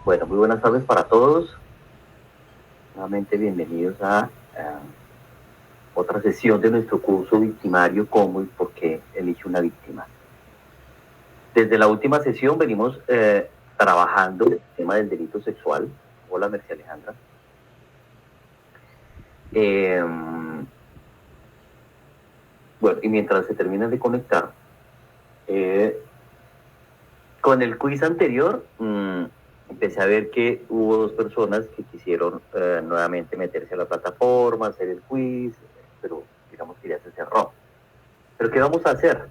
Bueno, muy buenas tardes para todos. Nuevamente bienvenidos a otra sesión de nuestro curso victimario, cómo y por qué elige una víctima. Desde la última sesión venimos trabajando el tema del delito sexual. Hola, Mercia Alejandra. Bueno, y mientras se terminan de conectar, con el quiz anterior, empecé a ver que hubo dos personas que quisieron nuevamente meterse a la plataforma, hacer el quiz, pero digamos que ya se cerró. ¿Pero qué vamos a hacer?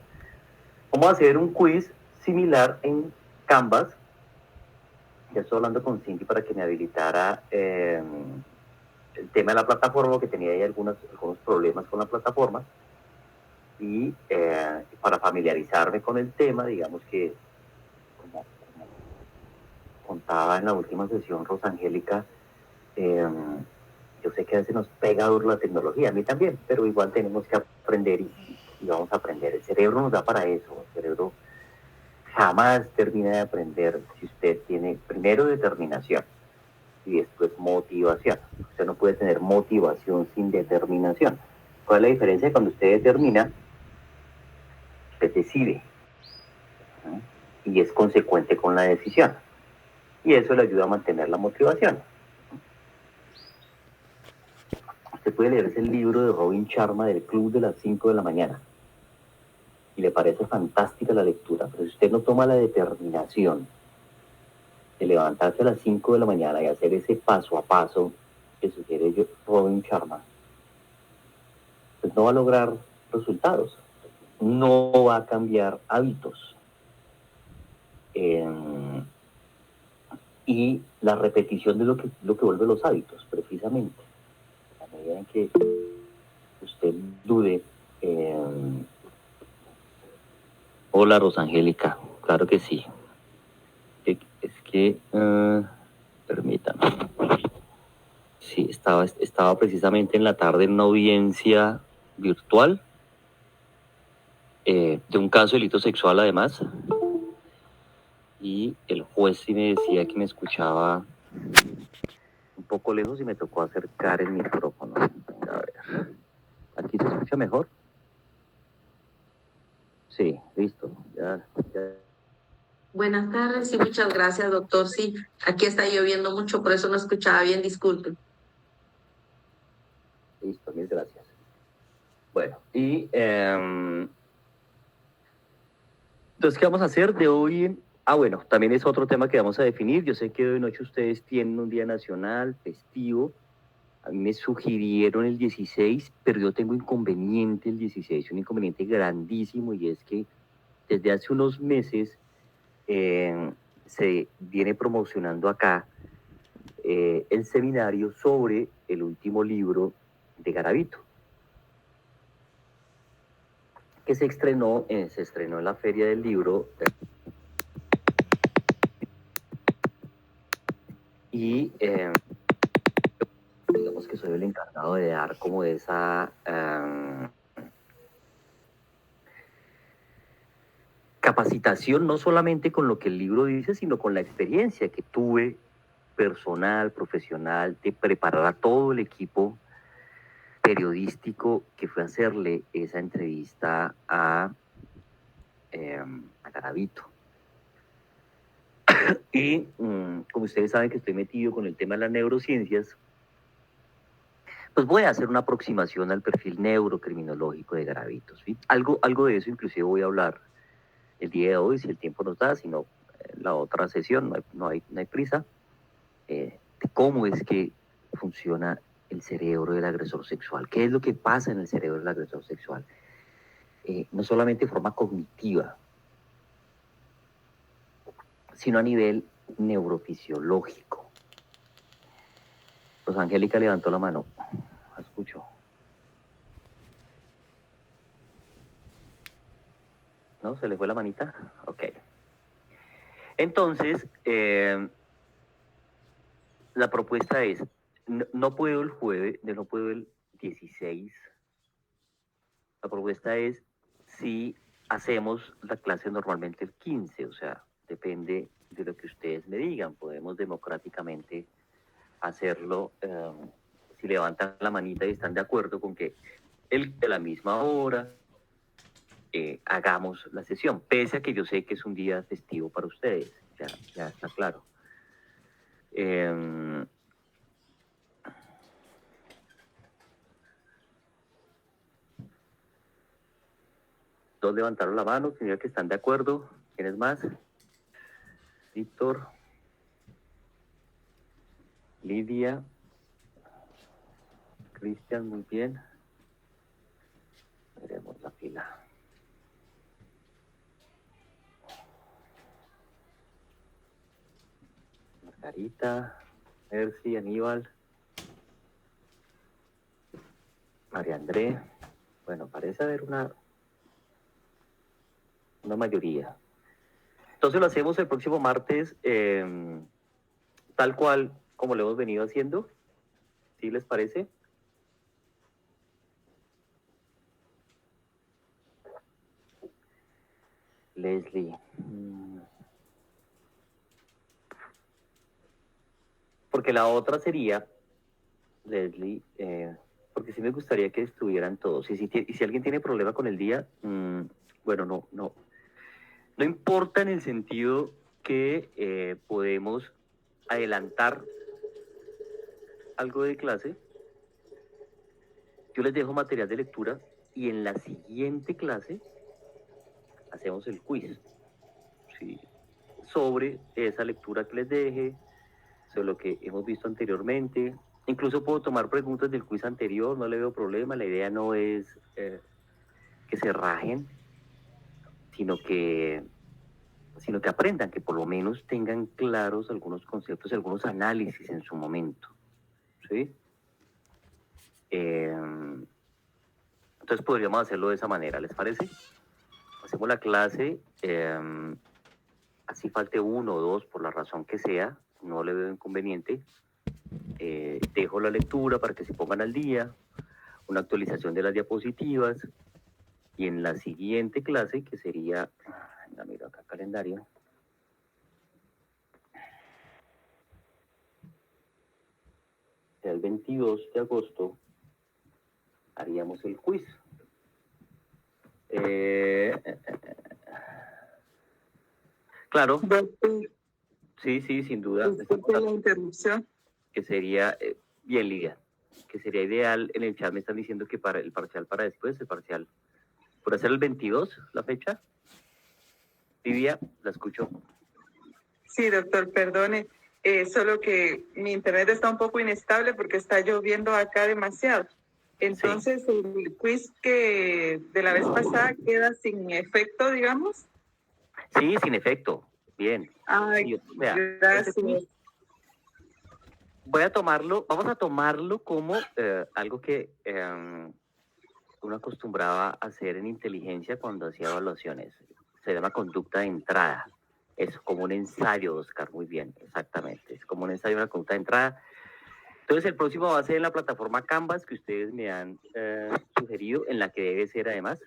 Vamos a hacer un quiz similar en Canvas. Ya estoy hablando con Cindy para que me habilitara el tema de la plataforma, que tenía ahí algunos problemas con la plataforma. Y para familiarizarme con el tema, digamos que como contaba en la última sesión Rosangélica, yo sé que a veces nos pega duro la tecnología, a mí también, pero igual tenemos que aprender y vamos a aprender. El cerebro nos da para eso, el cerebro jamás termina de aprender si usted tiene primero determinación y después motivación. Usted no puede tener motivación sin determinación. ¿Cuál es la diferencia? Cuando usted determina, usted decide, ¿no? Y es consecuente con la decisión. Y eso le ayuda a mantener la motivación. Usted puede leerse el libro de Robin Sharma del Club de las 5 de la mañana y le parece fantástica la lectura, pero si usted no toma la determinación de levantarse a las 5 de la mañana y hacer ese paso a paso que sugiere Robin Sharma, pues no va a lograr resultados, no va a cambiar hábitos. Y la repetición de lo que vuelve los hábitos, precisamente. A medida en que usted dude. Hola, Rosangélica, claro que sí. Es que, permítame. Sí, estaba precisamente en la tarde en una audiencia virtual de un caso de delito sexual además, y el juez sí me decía que me escuchaba un poco lejos y me tocó acercar el micrófono. A ver, ¿aquí se escucha mejor? Sí, listo. Ya. Buenas tardes y muchas gracias, doctor. Sí, aquí está lloviendo mucho, por eso no escuchaba bien, disculpe. Listo, mil gracias. Bueno, y entonces, ¿qué vamos a hacer de hoy en... bueno, también es otro tema que vamos a definir. Yo sé que hoy noche ustedes tienen un día nacional, festivo. A mí me sugirieron el 16, pero yo tengo inconveniente el 16, un inconveniente grandísimo, y es que desde hace unos meses se viene promocionando acá el seminario sobre el último libro de Garavito, que se estrenó en la Feria del Libro. Y digamos que soy el encargado de dar como esa capacitación, no solamente con lo que el libro dice, sino con la experiencia que tuve personal, profesional, de preparar a todo el equipo periodístico que fue a hacerle esa entrevista a Garavito. Y como ustedes saben que estoy metido con el tema de las neurociencias, pues voy a hacer una aproximación al perfil neurocriminológico de Garavito, ¿sí? Algo de eso inclusive voy a hablar el día de hoy, si el tiempo nos da, si no, la otra sesión, no hay prisa, de cómo es que funciona el cerebro del agresor sexual, qué es lo que pasa en el cerebro del agresor sexual, no solamente de forma cognitiva, sino a nivel neurofisiológico. Pues Angélica levantó la mano, escucho. ¿No? ¿Se le fue la manita? Ok. Entonces, la propuesta es, no puedo el jueves, no puedo el 16. La propuesta es si hacemos la clase normalmente el 15, o sea, depende de lo que ustedes me digan. Podemos democráticamente hacerlo si levantan la manita y están de acuerdo con que de la misma hora hagamos la sesión, pese a que yo sé que es un día festivo para ustedes, ya está claro. Dos levantaron la mano, significa que están de acuerdo. ¿Quiénes más? Víctor, Lidia, Cristian, muy bien. Veremos la fila. Margarita, Mercy, Aníbal, María André. Bueno, parece haber una mayoría. Entonces lo hacemos el próximo martes, tal cual como lo hemos venido haciendo. ¿Sí les parece? Leslie. Porque la otra sería, Leslie, porque sí me gustaría que estuvieran todos. Y si alguien tiene problema con el día, bueno, no importa en el sentido que podemos adelantar algo de clase. Yo les dejo material de lectura y en la siguiente clase hacemos el quiz, ¿sí? Sobre esa lectura que les deje, sobre lo que hemos visto anteriormente. Incluso puedo tomar preguntas del quiz anterior, no le veo problema. La idea no es que se rajen, sino que aprendan, que por lo menos tengan claros algunos conceptos y algunos análisis en su momento, ¿sí? Entonces podríamos hacerlo de esa manera, ¿les parece? Hacemos la clase, así falte uno o dos, por la razón que sea, no le veo inconveniente. Dejo la lectura para que se pongan al día, una actualización de las diapositivas, y en la siguiente clase, que sería, ya miro acá calendario, el 22 de agosto, haríamos el quiz. Claro. Sí, sin duda. Disculpe la interrupción. Que sería, bien, Lidia, que sería ideal, en el chat me están diciendo que para el parcial para después, el parcial, por hacer el 22, la fecha. Lidia, la escucho. Sí, doctor, perdone, solo que mi internet está un poco inestable porque está lloviendo acá demasiado. Entonces, sí. El quiz que de la vez pasada queda sin efecto, digamos. Sí, sin efecto. Bien. Ay, gracias. Vamos a tomarlo como algo que uno acostumbraba a hacer en inteligencia cuando hacía evaluaciones. Se llama conducta de entrada. Es como un ensayo, Oscar, muy bien, exactamente. Es como un ensayo, una conducta de entrada. Entonces el próximo va a ser en la plataforma Canvas que ustedes me han sugerido, en la que debe ser además.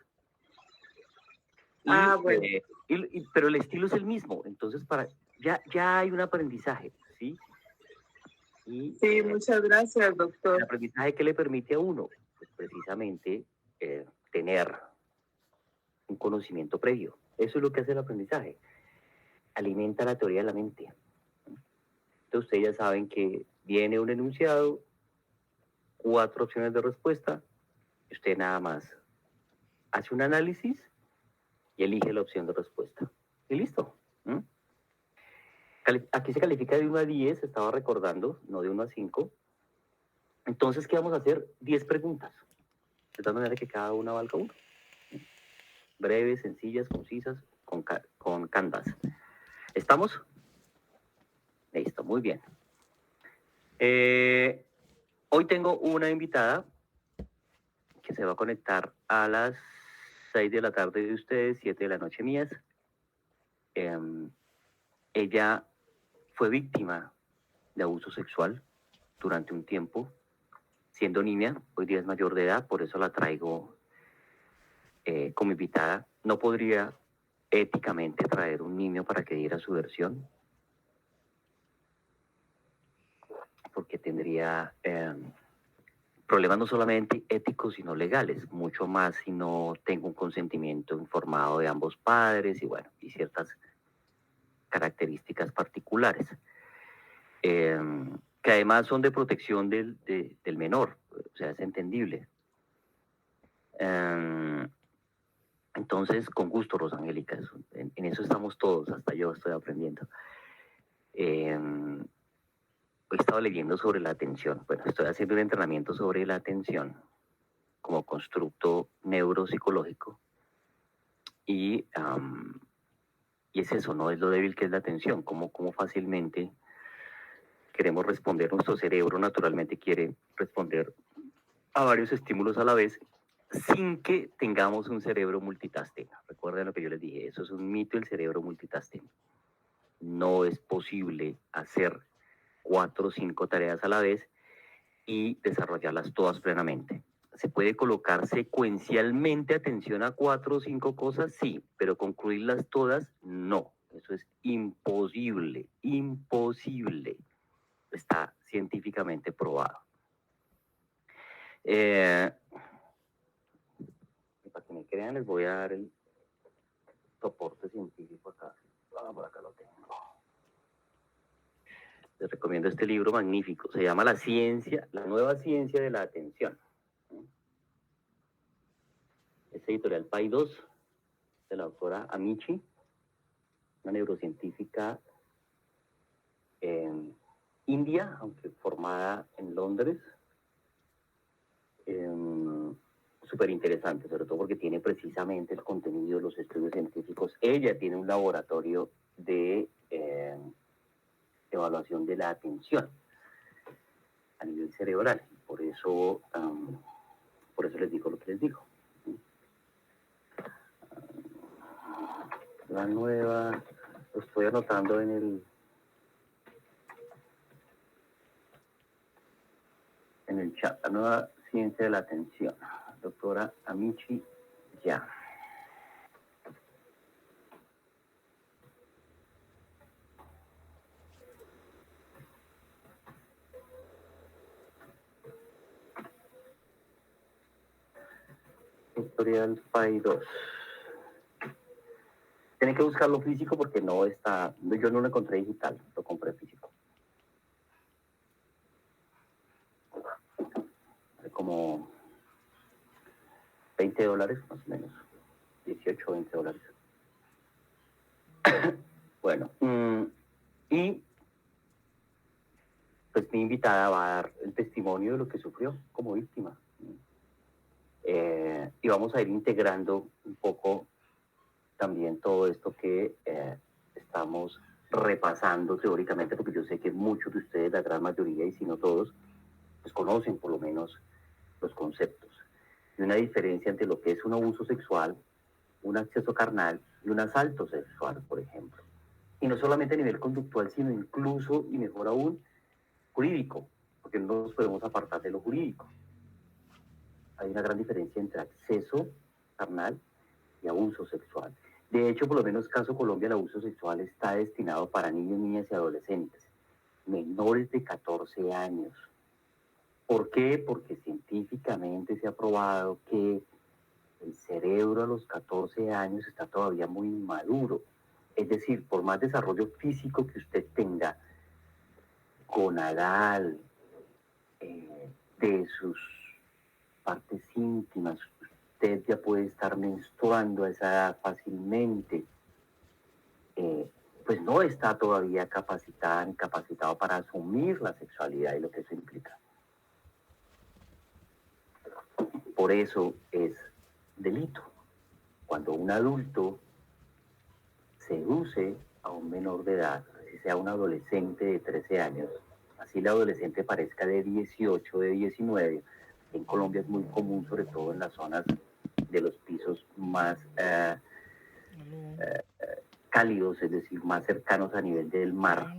Bueno. Pero el estilo es el mismo, entonces ya hay un aprendizaje, ¿sí? Sí, muchas gracias, doctor. El aprendizaje que le permite a uno, pues, precisamente, tener un conocimiento previo. Eso es lo que hace el aprendizaje. Alimenta la teoría de la mente. Entonces ustedes ya saben que viene un enunciado, 4 opciones de respuesta, y usted nada más hace un análisis y elige la opción de respuesta. Y listo. Aquí se califica de 1 a 10, estaba recordando, no de 1 a 5. Entonces, ¿qué vamos a hacer? 10 preguntas. De tal manera que cada una valga 1. Breves, sencillas, concisas, con Canvas. ¿Estamos? Listo, muy bien. Hoy tengo una invitada que se va a conectar a las 6 de la tarde de ustedes, 7 de la noche mías. Ella fue víctima de abuso sexual durante un tiempo, siendo niña. Hoy día es mayor de edad, por eso la traigo como invitada. No podría éticamente traer un niño para que diera su versión. porque tendría problemas no solamente éticos, sino legales, mucho más si no tengo un consentimiento informado de ambos padres y bueno, y ciertas características particulares, que además son de protección del menor, o sea, es entendible. Entonces, con gusto, Rosangélica, en eso estamos todos, hasta yo estoy aprendiendo. He estado leyendo sobre la atención. Bueno, estoy haciendo un entrenamiento sobre la atención como constructo neuropsicológico y es eso, ¿no? Es lo débil que es la atención, cómo fácilmente queremos responder. Nuestro cerebro naturalmente quiere responder a varios estímulos a la vez sin que tengamos un cerebro multitasking. Recuerden lo que yo les dije, eso es un mito, el cerebro multitasking. No es posible hacer 4 o 5 tareas a la vez y desarrollarlas todas plenamente. ¿Se puede colocar secuencialmente atención a 4 o 5 cosas? Sí, pero concluirlas todas, no. Eso es imposible, imposible. Está científicamente probado. Para que me crean, les voy a dar el soporte científico acá. Por acá lo tengo. Les recomiendo este libro magnífico. Se llama La ciencia, la nueva ciencia de la atención. Es editorial Paidós, de la doctora Amici, una neurocientífica india, aunque formada en Londres. Súper interesante, sobre todo porque tiene precisamente el contenido de los estudios científicos. Ella tiene un laboratorio de evaluación de la atención a nivel cerebral. Por eso les digo lo que les digo. La nueva, lo estoy anotando en el chat, la nueva ciencia de la atención, doctora Amici ya. Editorial Paidós. Tienen que buscarlo físico porque no está, yo no lo encontré digital, lo compré físico. Como $20 más o menos, 18 o 20 dólares. Bueno, y pues mi invitada va a dar el testimonio de lo que sufrió como víctima. Y vamos a ir integrando un poco también todo esto que estamos repasando teóricamente, porque yo sé que muchos de ustedes, la gran mayoría, y si no todos, pues conocen por lo menos los conceptos. Y una diferencia entre lo que es un abuso sexual, un acceso carnal y un asalto sexual, por ejemplo. Y no solamente a nivel conductual, sino incluso, y mejor aún, jurídico, porque no nos podemos apartar de lo jurídico. Hay una gran diferencia entre acceso carnal y abuso sexual. De hecho, por lo menos caso Colombia, el abuso sexual está destinado para niños, niñas y adolescentes, menores de 14 años. ¿Por qué? Porque científicamente se ha probado que el cerebro a los 14 años está todavía muy inmaduro. Es decir, por más desarrollo físico que usted tenga, gonadal, de sus partes íntimas, usted ya puede estar menstruando a esa edad fácilmente, pues no está todavía capacitada ni capacitado para asumir la sexualidad y lo que eso implica. Por eso es delito. Cuando un adulto seduce a un menor de edad, si sea un adolescente de 13 años, así el adolescente parezca de 18, de 19, en Colombia es muy común, sobre todo en las zonas de los pisos más cálidos, es decir, más cercanos a nivel del mar,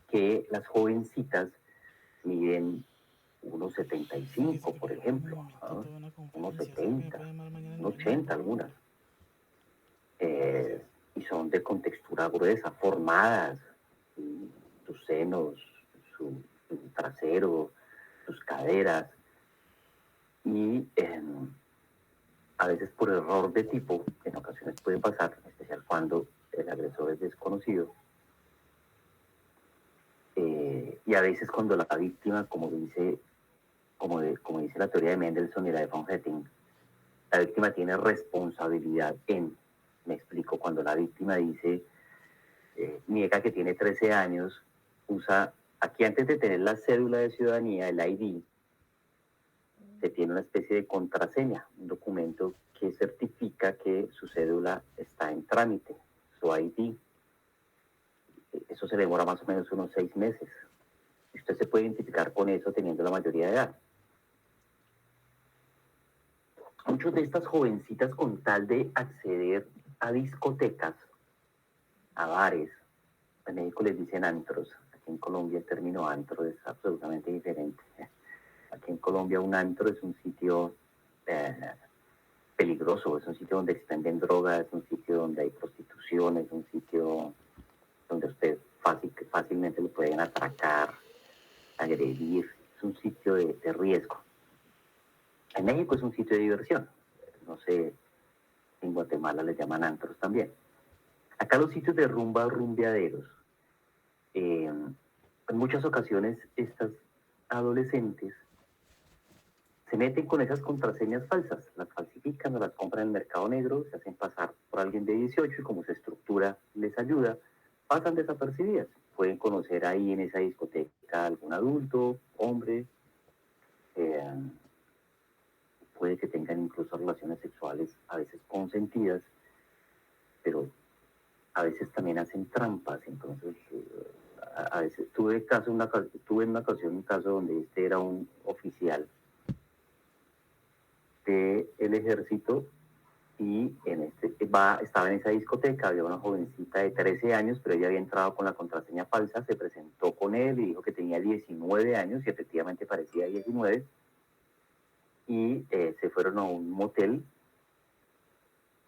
que las jovencitas miden unos 75, por ejemplo, ¿no? Unos 70, unos 80 algunas. Y son de contextura gruesa, formadas, sus senos, su trasero, sus caderas, y a veces por error de tipo, que en ocasiones puede pasar, en especial cuando el agresor es desconocido, y a veces cuando la víctima, como dice la teoría de Mendelssohn y la de von Hetting, la víctima tiene responsabilidad en, me explico, cuando la víctima dice, niega que tiene 13 años, usa, aquí antes de tener la cédula de ciudadanía, el ID, se tiene una especie de contraseña, un documento que certifica que su cédula está en trámite, su ID. Eso se demora más o menos unos 6 meses. Usted se puede identificar con eso teniendo la mayoría de edad. Muchas de estas jovencitas, con tal de acceder a discotecas, a bares, en México les dicen antros, aquí en Colombia el término antro es absolutamente diferente. Aquí en Colombia un antro es un sitio peligroso, es un sitio donde se venden drogas, es un sitio donde hay prostitución, es un sitio donde usted fácilmente lo pueden atracar, agredir, es un sitio de riesgo. En México es un sitio de diversión, no sé, en Guatemala les llaman antros también. Acá los sitios de rumba, rumbeaderos, en muchas ocasiones estas adolescentes se meten con esas contraseñas falsas, las falsifican o las compran en el mercado negro, se hacen pasar por alguien de 18 y como su estructura les ayuda, pasan desapercibidas. Pueden conocer ahí en esa discoteca a algún adulto, hombre, puede que tengan incluso relaciones sexuales a veces consentidas, pero a veces también hacen trampas. Entonces, a veces tuve en una ocasión un caso donde este era un oficial del ejército y estaba en esa discoteca, había una jovencita de 13 años, pero ella había entrado con la contraseña falsa, se presentó con él y dijo que tenía 19 años y efectivamente parecía 19, y se fueron a un motel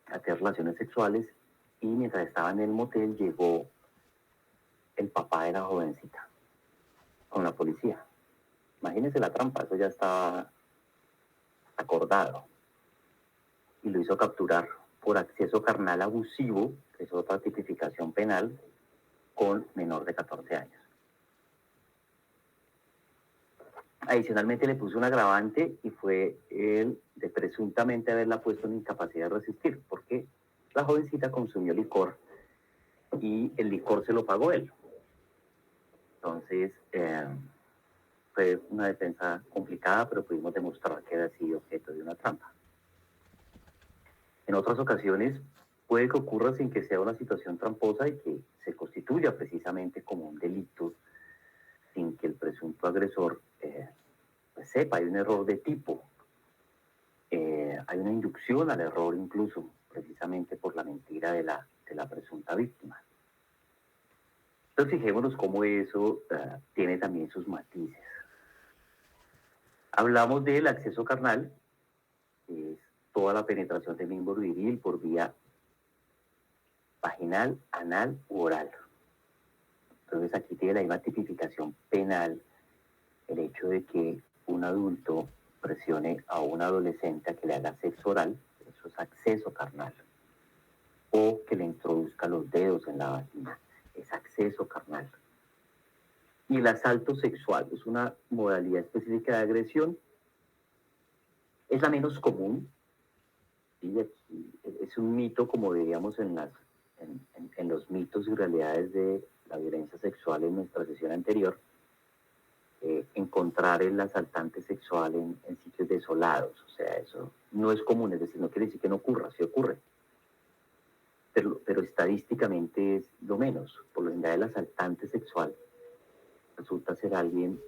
a tener relaciones sexuales, y mientras estaba en el motel llegó el papá de la jovencita con la policía. Imagínense la trampa, eso ya estaba acordado, y lo hizo capturar por acceso carnal abusivo, que es otra tipificación penal, con menor de 14 años. Adicionalmente le puso un agravante y fue el de presuntamente haberla puesto en incapacidad de resistir, porque la jovencita consumió licor y el licor se lo pagó él. Entonces, fue una defensa complicada, pero pudimos demostrar que había sido objeto de una trampa. En otras ocasiones puede que ocurra sin que sea una situación tramposa y que se constituya precisamente como un delito sin que el presunto agresor pues sepa. Hay un error de tipo, hay una inducción al error incluso, precisamente por la mentira de la presunta víctima. Entonces fijémonos cómo eso tiene también sus matices. Hablamos del acceso carnal, que es toda la penetración del miembro viril por vía vaginal, anal u oral. Entonces aquí tiene la misma tipificación penal el hecho de que un adulto presione a un adolescente a que le haga sexo oral, eso es acceso carnal, o que le introduzca los dedos en la vagina, es acceso carnal. Y el asalto sexual es una modalidad específica de agresión, es la menos común, ¿sí? Es un mito, como diríamos en los mitos y realidades de la violencia sexual en nuestra sesión anterior, encontrar el asaltante sexual en sitios desolados. O sea, eso no es común, es decir, no quiere decir que no ocurra, sí ocurre, pero estadísticamente es lo menos. Por lo general, el asaltante sexual resulta ser alguien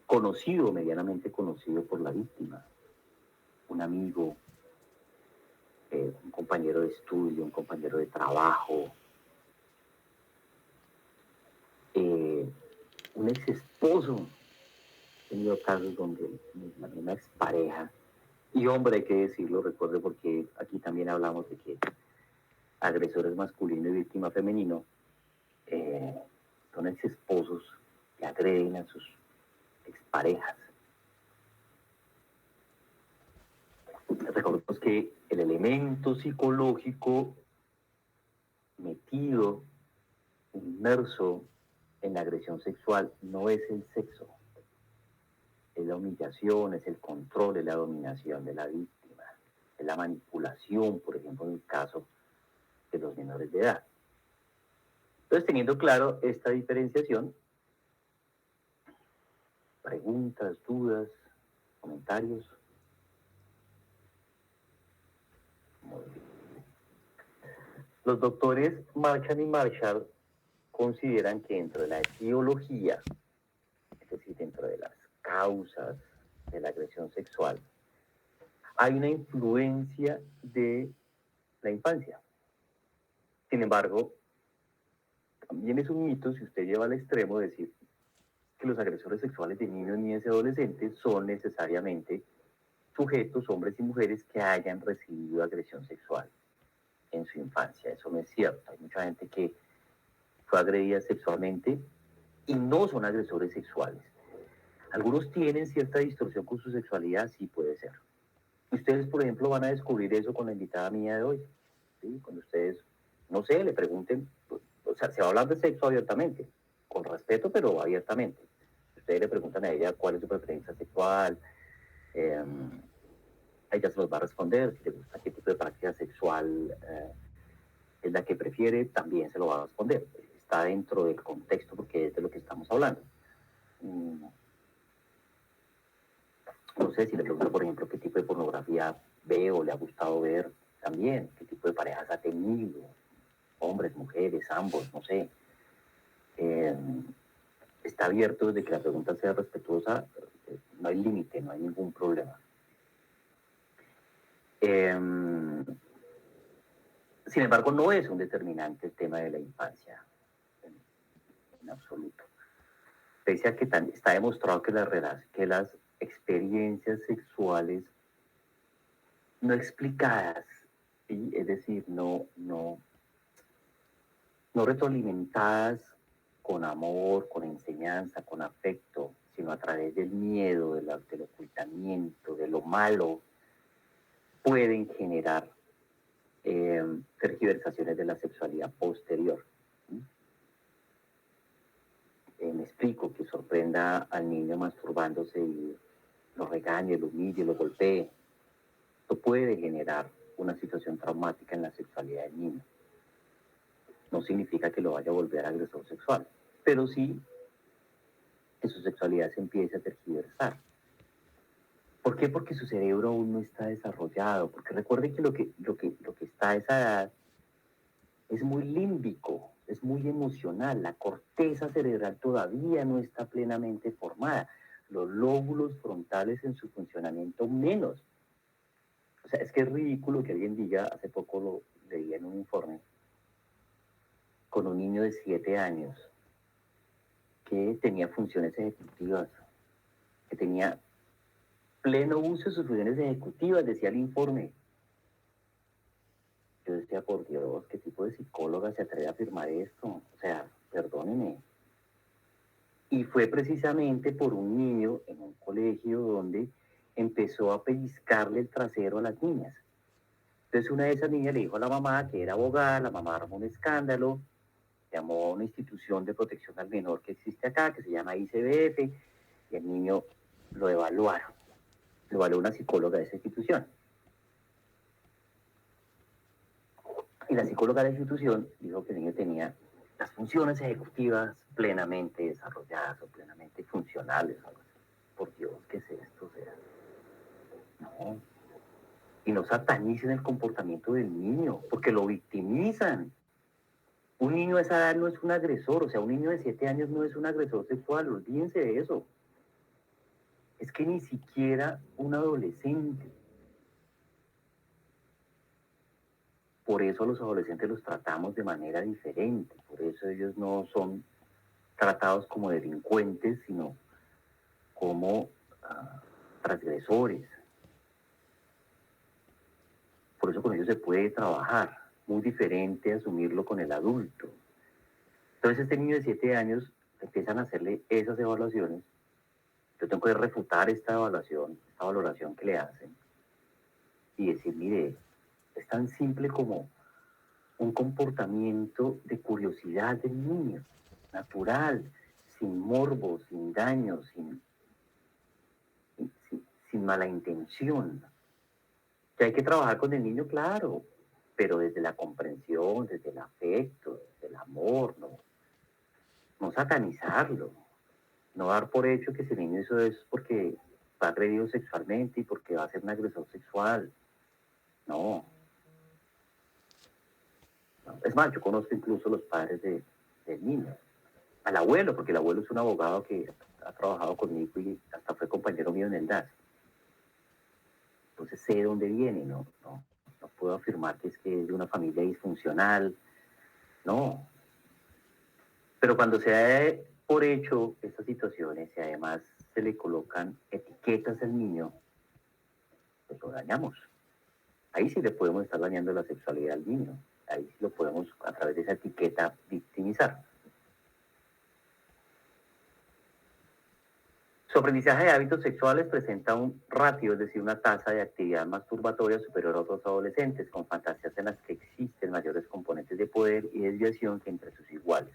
conocido, medianamente conocido por la víctima, un amigo, un compañero de estudio, un compañero de trabajo, un ex esposo. He tenido casos donde la misma expareja, y hombre, hay que decirlo, recuerde, porque aquí también hablamos de que agresor es masculino y víctima femenino, son ex esposos que agreden a sus exparejas. Recordemos que el elemento psicológico metido, inmerso en la agresión sexual no es el sexo, es la humillación, es el control, es la dominación de la víctima, es la manipulación, por ejemplo, en el caso de los menores de edad. Entonces, teniendo claro esta diferenciación, preguntas, dudas, comentarios. Muy bien. Los doctores Marchand y Marshall consideran que dentro de la etiología, es decir, dentro de las causas de la agresión sexual, hay una influencia de la infancia. Sin embargo, también es un mito si usted lleva al extremo decir que los agresores sexuales de niños, niñas y adolescentes son necesariamente sujetos, hombres y mujeres, que hayan recibido agresión sexual en su infancia. Eso no es cierto. Hay mucha gente que fue agredida sexualmente y no son agresores sexuales. Algunos tienen cierta distorsión con su sexualidad, sí puede ser. Ustedes, por ejemplo, van a descubrir eso con la invitada mía de hoy. ¿Sí? Cuando ustedes, no sé, le pregunten, o sea, se va a hablar de sexo abiertamente, con respeto, pero abiertamente. Ustedes le preguntan a ella cuál es su preferencia sexual, ella se los va a responder, si le gusta qué tipo de práctica sexual es la que prefiere, también se lo va a responder. Está dentro del contexto porque es de lo que estamos hablando. No sé si le pregunto, por ejemplo, qué tipo de pornografía ve o le ha gustado ver también, qué tipo de parejas ha tenido, hombres, mujeres, ambos, no sé. Está abierto desde que la pregunta sea respetuosa, no hay límite, no hay ningún problema. Sin embargo, no es un determinante el tema de la infancia, en absoluto. Pese a que está demostrado que las experiencias sexuales no explicadas, ¿sí? Es decir, no retroalimentadas con amor, con enseñanza, con afecto, sino a través del miedo, del ocultamiento, de lo malo, pueden generar tergiversaciones de la sexualidad posterior. Me explico, que sorprenda al niño masturbándose y lo regañe, lo humille, lo golpee. Esto puede generar una situación traumática en la sexualidad del niño. No significa que lo vaya a volver agresor sexual, pero sí que su sexualidad se empiece a tergiversar. ¿Por qué? Porque su cerebro aún no está desarrollado. Porque recuerden que lo que está a esa edad es muy límbico, es muy emocional. La corteza cerebral todavía no está plenamente formada. Los lóbulos frontales en su funcionamiento menos. O sea, es que es ridículo que alguien diga, hace poco lo leí en un informe, con un niño de 7 años que tenía funciones ejecutivas, que tenía pleno uso de sus funciones ejecutivas, decía el informe. Yo decía, por Dios, ¿qué tipo de psicóloga se atreve a afirmar esto? O sea, perdónenme. Y fue precisamente por un niño en un colegio donde empezó a pellizcarle el trasero a las niñas. Entonces una de esas niñas le dijo a la mamá que era abogada, la mamá armó un escándalo, llamó a una institución de protección al menor que existe acá, que se llama ICBF, y el niño lo evaluaron. Lo evaluó una psicóloga de esa institución. Y la psicóloga de la institución dijo que el niño tenía las funciones ejecutivas plenamente desarrolladas o plenamente funcionales. Por Dios, ¿qué es esto? O sea, no. Y no satanicen el comportamiento del niño, porque lo victimizan. Un niño a esa edad no es un agresor, o sea, un niño de 7 años no es un agresor sexual, olvídense de eso. Es que ni siquiera un adolescente. Por eso a los adolescentes los tratamos de manera diferente, por eso ellos no son tratados como delincuentes, sino como transgresores. Por eso con ellos se puede trabajar, muy diferente a asumirlo con el adulto. Entonces este niño de 7 años empiezan a hacerle esas evaluaciones, yo tengo que refutar esta evaluación, esta valoración que le hacen y decir, mire, es tan simple como un comportamiento de curiosidad del niño, natural, sin morbo, sin daño, sin mala intención. Que hay que trabajar con el niño, claro, pero desde la comprensión, desde el afecto, desde el amor, no satanizarlo, no dar por hecho que ese niño hizo eso porque fue agredido sexualmente y porque va a ser un agresor sexual. No. Es más, yo conozco incluso los padres del niño, al abuelo, porque el abuelo es un abogado que ha trabajado conmigo y hasta fue compañero mío en el DAS. Entonces sé de dónde viene, no puedo afirmar que es de una familia disfuncional, no. Pero cuando se da por hecho estas situaciones y además se le colocan etiquetas al niño, pues lo dañamos. Ahí sí le podemos estar dañando la sexualidad al niño. Ahí sí lo podemos, a través de esa etiqueta, victimizar. Su aprendizaje de hábitos sexuales presenta un ratio, es decir, una tasa de actividad masturbatoria superior a otros adolescentes, con fantasías en las que existen mayores componentes de poder y desviación que entre sus iguales.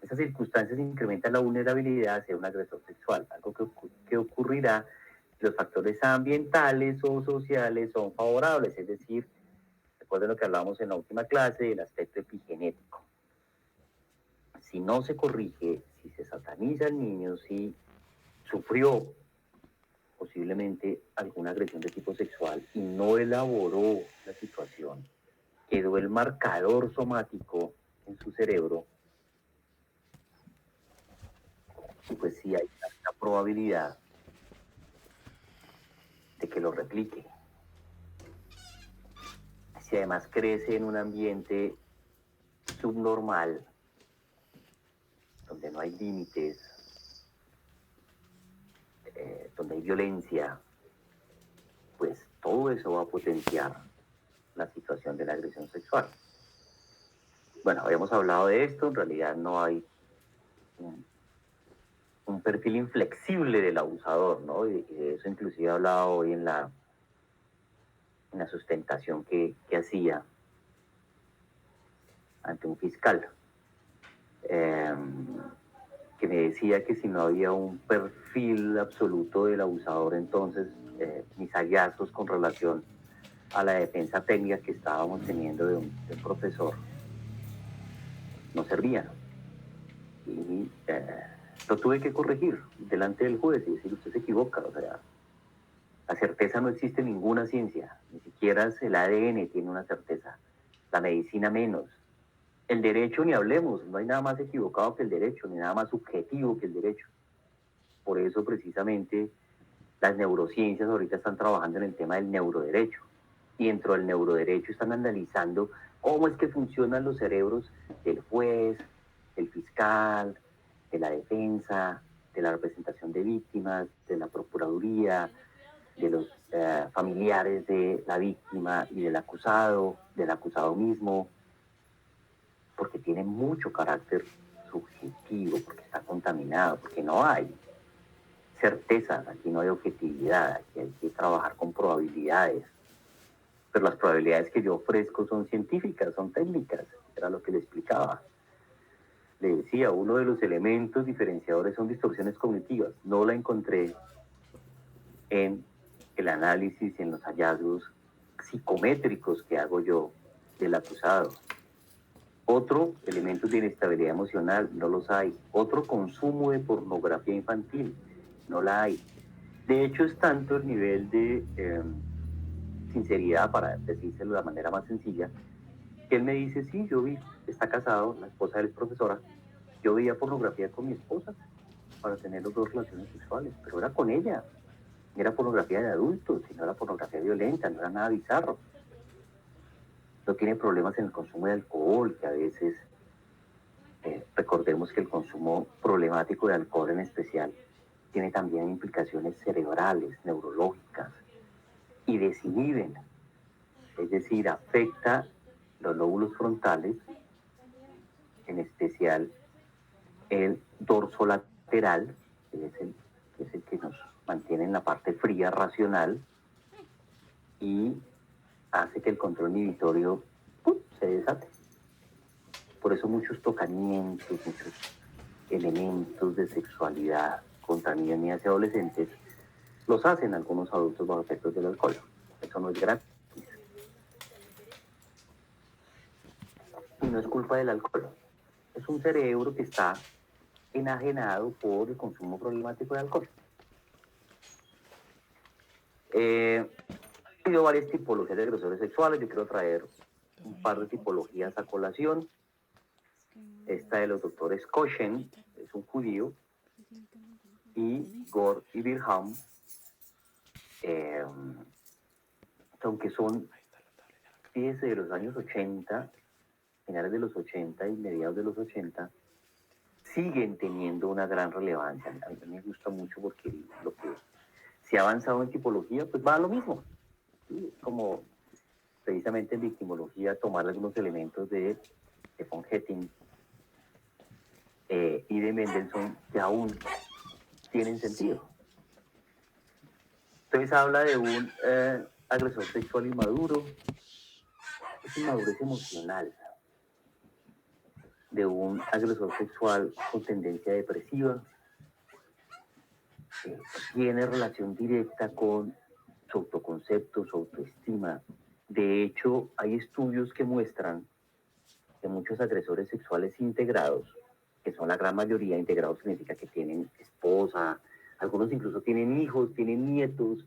Esas circunstancias incrementan la vulnerabilidad hacia un agresor sexual, algo que ocurrirá si los factores ambientales o sociales son favorables, es decir, recuerden lo que hablábamos en la última clase, el aspecto epigenético. Si no se corrige, si se sataniza al niño, si sufrió posiblemente alguna agresión de tipo sexual y no elaboró la situación, quedó el marcador somático en su cerebro, pues sí hay una probabilidad de que lo replique. Si además crece en un ambiente subnormal, donde no hay límites, donde hay violencia, pues todo eso va a potenciar la situación de la agresión sexual. Bueno, habíamos hablado de esto, en realidad no hay un perfil inflexible del abusador, ¿no? Y de eso inclusive he hablado hoy en la sustentación que hacía ante un fiscal, que me decía que si no había un perfil absoluto del abusador, entonces mis hallazgos con relación a la defensa técnica que estábamos teniendo de un profesor no servían. Y lo tuve que corregir delante del juez y decir, usted se equivoca, o sea, la certeza no existe en ninguna ciencia, ni siquiera el ADN tiene una certeza, la medicina menos. El derecho ni hablemos, no hay nada más equivocado que el derecho, ni nada más subjetivo que el derecho. Por eso precisamente las neurociencias ahorita están trabajando en el tema del neuroderecho. Y dentro del neuroderecho están analizando cómo es que funcionan los cerebros del juez, del fiscal, de la defensa, de la representación de víctimas, de la procuraduría, de los familiares de la víctima y del acusado mismo, porque tiene mucho carácter subjetivo, porque está contaminado, porque no hay certezas, aquí no hay objetividad, aquí hay que trabajar con probabilidades. Pero las probabilidades que yo ofrezco son científicas, son técnicas, era lo que le explicaba. Le decía, uno de los elementos diferenciadores son distorsiones cognitivas. No la encontré en el análisis y en los hallazgos psicométricos que hago yo del acusado. Otro, elementos de inestabilidad emocional, no los hay. Otro, consumo de pornografía infantil, no la hay. De hecho, es tanto el nivel de sinceridad, para decírselo de la manera más sencilla, que él me dice, sí, yo vi, está casado, la esposa de él es profesora, yo veía pornografía con mi esposa para tener las dos relaciones sexuales, pero era con ella. Era pornografía de adultos, y no era pornografía violenta, no era nada bizarro. No tiene problemas en el consumo de alcohol, que a veces, recordemos que el consumo problemático de alcohol en especial tiene también implicaciones cerebrales, neurológicas, y desinhiben, es decir, afecta los lóbulos frontales, en especial el dorsolateral, que es el que nos mantiene en la parte fría racional y hace que el control inhibitorio se desate. Por eso muchos tocamientos, muchos elementos de sexualidad contra niños, niñas y adolescentes los hacen algunos adultos bajo efectos del alcohol. Eso no es gratis. Y no es culpa del alcohol. Es un cerebro que está enajenado por el consumo problemático de alcohol. Ha habido varias tipologías de agresores sexuales. Yo quiero traer un par de tipologías a colación. Esta de los doctores Koshen, es un judío, y Gore y Birham, aunque son fíjese, de los años 80, finales de los 80 y mediados de los 80, siguen teniendo una gran relevancia. A mí me gusta mucho porque lo que se ha avanzado en tipología, pues va a lo mismo. ¿Sí? Como precisamente en victimología, tomar algunos elementos de von Hetting y de Mendelssohn que aún tienen sentido. Entonces habla de un agresor sexual inmaduro, es inmadurez emocional, de un agresor sexual con tendencia depresiva, tiene relación directa con su autoconcepto, su autoestima. De hecho, hay estudios que muestran que muchos agresores sexuales integrados, que son la gran mayoría, integrados significa que tienen esposa, algunos incluso tienen hijos, tienen nietos,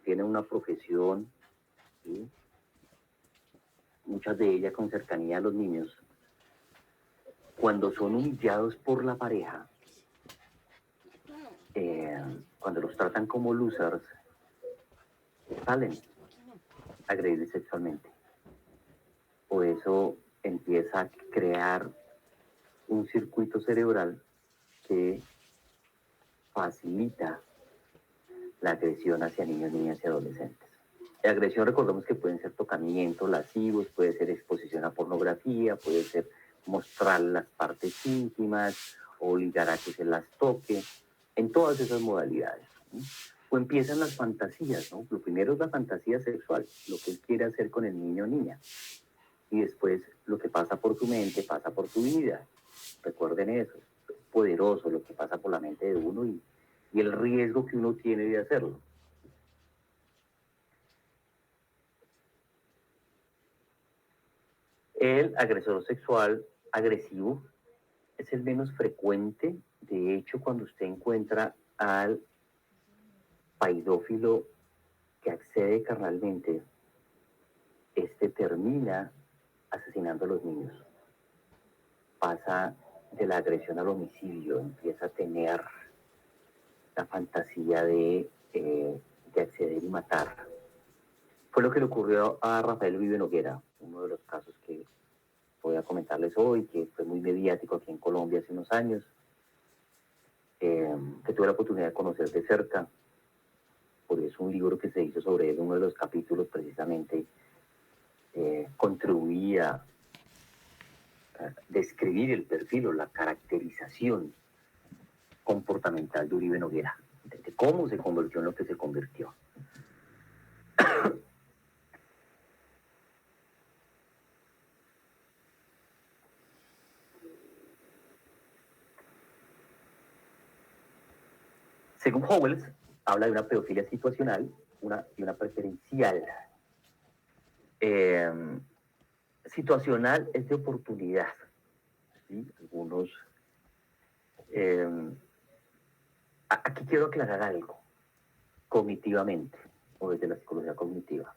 tienen una profesión, ¿sí? Muchas de ellas con cercanía a los niños, cuando son humillados por la pareja, cuando los tratan como losers, salen a agredir sexualmente. Por eso empieza a crear un circuito cerebral que facilita la agresión hacia niños, niñas y adolescentes. La agresión, recordemos que pueden ser tocamientos lascivos, puede ser exposición a pornografía, puede ser mostrar las partes íntimas, obligar a que se las toque, en todas esas modalidades. ¿Sí? O empiezan las fantasías, ¿no? Lo primero es la fantasía sexual, lo que él quiere hacer con el niño o niña. Y después lo que pasa por su mente pasa por su vida. Recuerden eso, es poderoso lo que pasa por la mente de uno y el riesgo que uno tiene de hacerlo. El agresor sexual agresivo es el menos frecuente. De hecho, cuando usted encuentra al paidófilo que accede carnalmente, este termina asesinando a los niños. Pasa de la agresión al homicidio, empieza a tener la fantasía de acceder y matar. Fue lo que le ocurrió a Rafael Uribe Noguera, uno de los casos que voy a comentarles hoy, que fue muy mediático aquí en Colombia hace unos años, que tuve la oportunidad de conocer de cerca, porque es un libro que se hizo sobre él, uno de los capítulos precisamente contribuía a describir el perfil o la caracterización comportamental de Uribe Noguera, de cómo se convirtió en lo que se convirtió. Según Howells, habla de una pedofilia situacional y una preferencial. Situacional es de oportunidad. ¿Sí? Algunos... aquí quiero aclarar algo, cognitivamente, o desde la psicología cognitiva.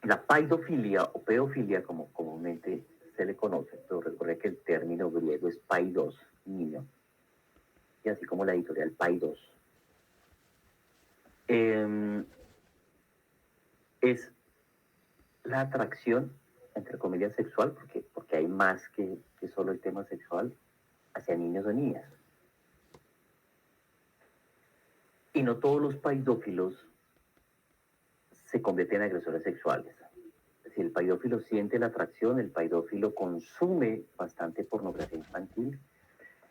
La paidofilia o pedofilia, como comúnmente se le conoce, pero recuerde que el término griego es paidos, niño, y así como la editorial Paidos. Es la atracción, entre comillas, sexual, porque hay más que solo el tema sexual, hacia niños o niñas. Y no todos los paidófilos se convierten en agresores sexuales. si el pedófilo siente la atracción, el pedófilo consume bastante pornografía infantil.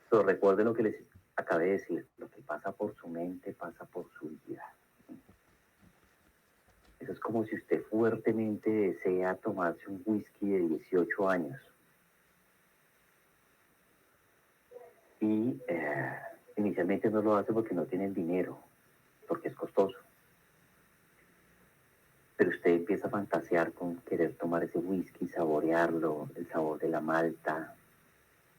Pero recuerden lo que les acabé de decir, lo que pasa por su mente pasa por su vida. Eso es como si usted fuertemente desea tomarse un whisky de 18 años. Y inicialmente no lo hace porque no tiene el dinero, porque es costoso. Pero usted empieza a fantasear con querer tomar ese whisky, saborearlo, el sabor de la malta,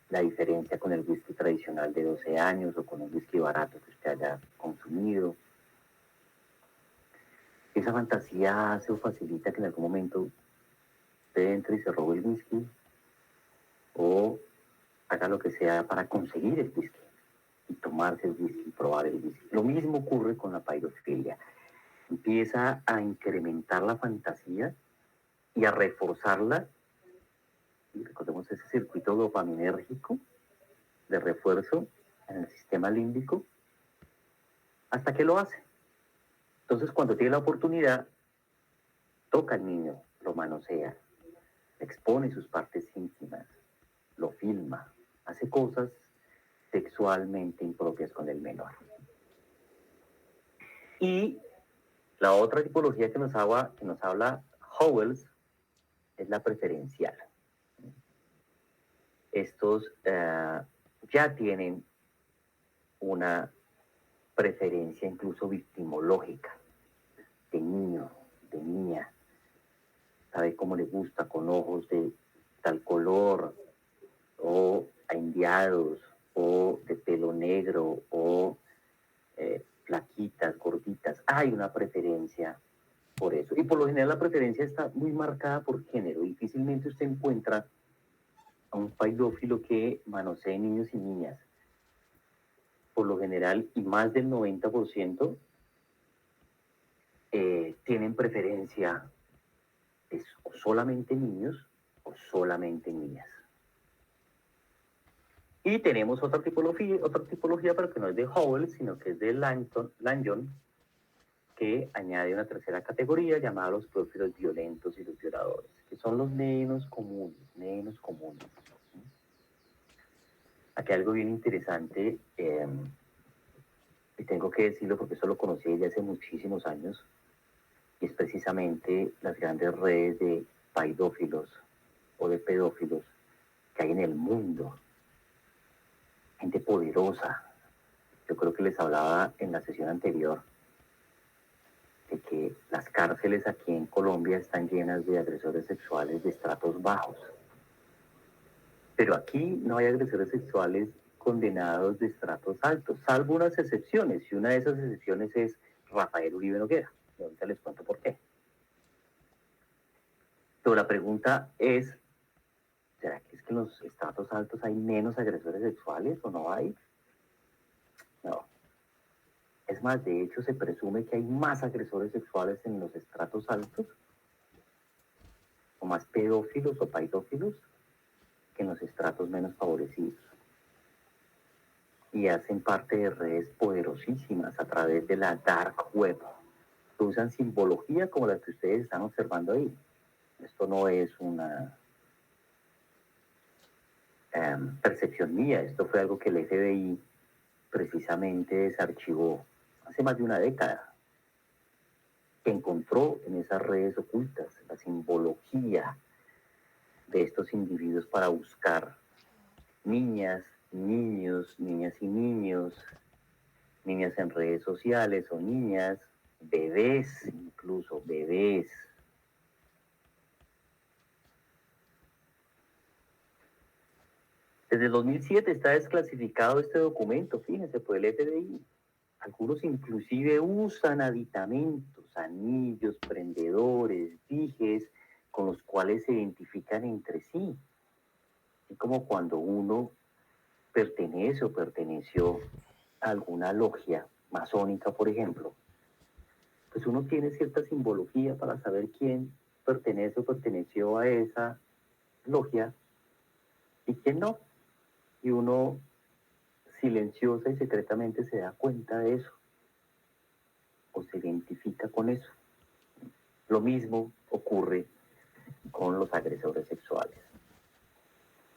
la diferencia con el whisky tradicional de 12 años o con un whisky barato que usted haya consumido. Esa fantasía hace o facilita que en algún momento usted entre y se robe el whisky o haga lo que sea para conseguir el whisky y tomarse el whisky, probar el whisky. Lo mismo ocurre con la paidofilia. Empieza a incrementar la fantasía y a reforzarla. Y recordemos ese circuito dopaminérgico de refuerzo en el sistema límbico hasta que lo hace. Entonces, cuando tiene la oportunidad, toca al niño, lo manosea, expone sus partes íntimas, lo filma, hace cosas sexualmente impropias con el menor. Y la otra tipología que nos habla Howells es la preferencial. Estos ya tienen una preferencia incluso victimológica de niño, de niña. Sabe cómo le gusta, con ojos de tal color, o indiados, o de pelo negro, o flaquitas, gorditas. Hay una preferencia por eso. Y por lo general la preferencia está muy marcada por género. Difícilmente usted encuentra a un pedófilo que manosee niños y niñas. Por lo general, y más del 90%, tienen preferencia, es o solamente niños o solamente niñas. Y tenemos otra tipología, pero que no es de Howell, sino que es de Lanyon, que añade una tercera categoría llamada los pedófilos violentos y los violadores, que son los menos comunes. Aquí hay algo bien interesante, y tengo que decirlo porque eso lo conocí desde hace muchísimos años, y es precisamente las grandes redes de pedófilos o de pedófilos que hay en el mundo. Gente poderosa. Yo creo que les hablaba en la sesión anterior de que las cárceles aquí en Colombia están llenas de agresores sexuales de estratos bajos. Pero aquí no hay agresores sexuales condenados de estratos altos, salvo unas excepciones, y una de esas excepciones es Rafael Uribe Noguera. Y ahorita les cuento por qué. Pero la pregunta es, ¿será que es que en los estratos altos hay menos agresores sexuales o no hay? No. Es más, de hecho, se presume que hay más agresores sexuales en los estratos altos, o más pedófilos o pedófilos, que en los estratos menos favorecidos. Y hacen parte de redes poderosísimas a través de la dark web. Usan simbología como la que ustedes están observando ahí. Esto no es una percepción mía, esto fue algo que el FBI precisamente desarchivó hace más de una década, que encontró en esas redes ocultas la simbología de estos individuos para buscar niñas, niños, niñas y niños, niñas en redes sociales o niñas, bebés, incluso bebés. Desde el 2007 está desclasificado este documento, fíjense, por el FBI. Algunos inclusive usan aditamentos, anillos, prendedores, dijes, con los cuales se identifican entre sí. Así como cuando uno pertenece o perteneció a alguna logia masónica, por ejemplo, pues uno tiene cierta simbología para saber quién pertenece o perteneció a esa logia y quién no. Y uno silenciosa y secretamente se da cuenta de eso o se identifica con eso. Lo mismo ocurre con los agresores sexuales.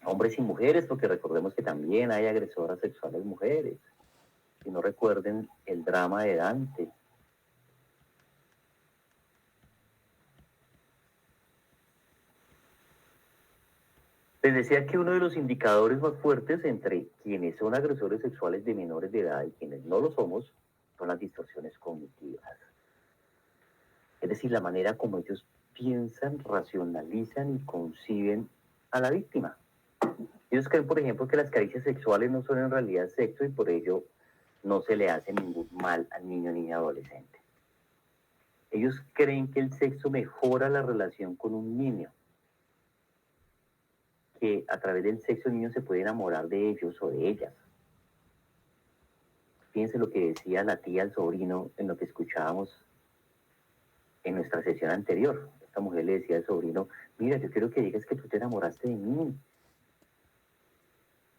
Hombres y mujeres, porque recordemos que también hay agresoras sexuales mujeres. Si no recuerden el drama de Dante. Les decía que uno de los indicadores más fuertes entre quienes son agresores sexuales de menores de edad y quienes no lo somos son las distorsiones cognitivas. Es decir, la manera como ellos piensan, racionalizan y conciben a la víctima. Ellos creen, por ejemplo, que las caricias sexuales no son en realidad sexo y por ello no se le hace ningún mal al niño, niña, adolescente. Ellos creen que el sexo mejora la relación con un niño, que a través del sexo el niño se puede enamorar de ellos o de ellas. Fíjense lo que decía la tía al sobrino en lo que escuchábamos en nuestra sesión anterior. Esta mujer le decía al sobrino, mira, yo quiero que digas que tú te enamoraste de mí.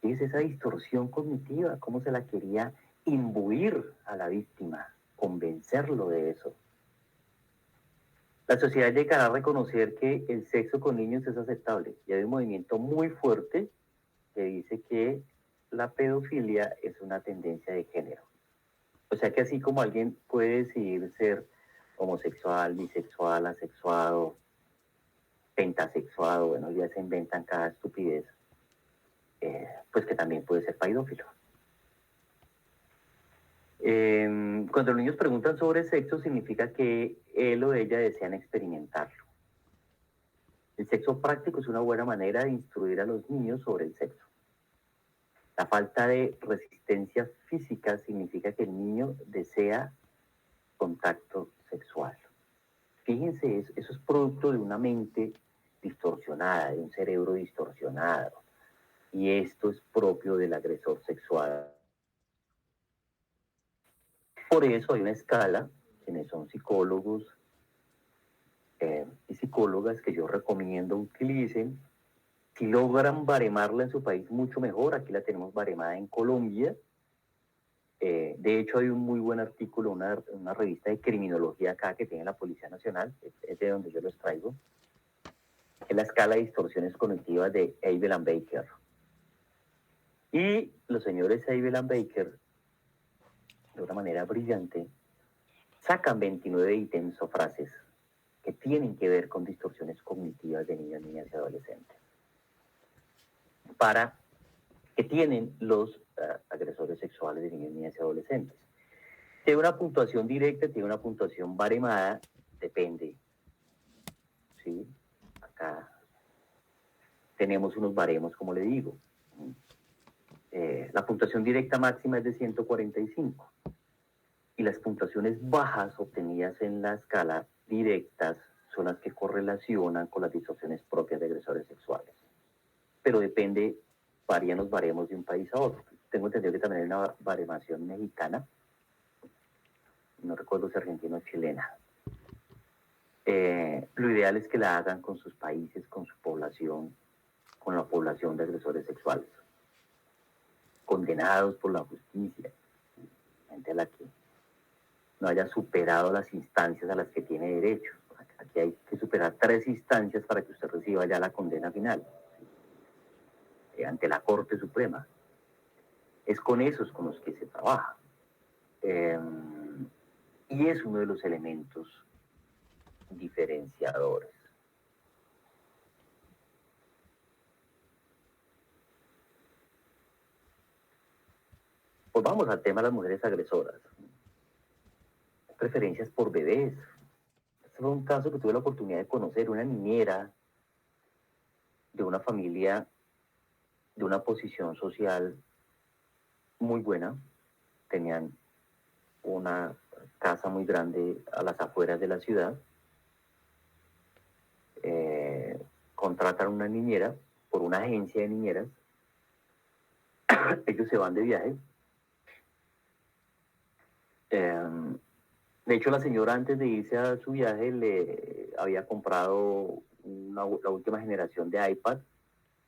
Es esa distorsión cognitiva, cómo se la quería imbuir a la víctima, convencerlo de eso. La sociedad llegará a reconocer que el sexo con niños es aceptable. Y hay un movimiento muy fuerte que dice que la pedofilia es una tendencia de género. O sea que así como alguien puede decidir ser homosexual, bisexual, asexuado, pentasexuado, bueno, ya se inventan cada estupidez, pues que también puede ser pedófilo. Cuando los niños preguntan sobre sexo, significa que él o ella desean experimentarlo. El sexo práctico es una buena manera de instruir a los niños sobre el sexo. La falta de resistencia física significa que el niño desea contacto sexual. Fíjense, eso es producto de una mente distorsionada, de un cerebro distorsionado. Y esto es propio del agresor sexual. Por eso hay una escala, quienes son psicólogos y psicólogas que yo recomiendo utilicen. Si logran baremarla en su país, mucho mejor. Aquí la tenemos baremada en Colombia. De hecho, hay un muy buen artículo, una revista de criminología acá que tiene la Policía Nacional, es de donde yo los traigo, es la escala de distorsiones cognitivas de Abel and Baker. Y los señores Abel and Baker, de una manera brillante, sacan 29 ítems o frases que tienen que ver con distorsiones cognitivas de niños, niñas y adolescentes, que tienen los agresores sexuales de niños, niñas y adolescentes. Tiene una puntuación directa, tiene una puntuación baremada, depende. ¿Sí? Acá tenemos unos baremos, como le digo. La puntuación directa máxima es de 145. Y las puntuaciones bajas obtenidas en la escala directas son las que correlacionan con las distorsiones propias de agresores sexuales. Pero depende, varían los baremos de un país a otro. Tengo entendido que también hay una baremación mexicana, no recuerdo si argentina o chilena. Lo ideal es que la hagan con sus países, con su población, con la población de agresores sexuales, condenados por la justicia, gente a la que no haya superado las instancias a las que tiene derecho. Aquí hay que superar 3 instancias para que usted reciba ya la condena final, ante la Corte Suprema. Es con esos con los que se trabaja. Y es uno de los elementos diferenciadores. Pues vamos al tema de las mujeres agresoras. Preferencias por bebés. Este fue un caso que tuve la oportunidad de conocer, una niñera de una familia de una posición social muy buena. Tenían una casa muy grande a las afueras de la ciudad. Contratan una niñera por una agencia de niñeras. Ellos se van de viaje. De hecho, la señora antes de irse a su viaje le había comprado la última generación de iPad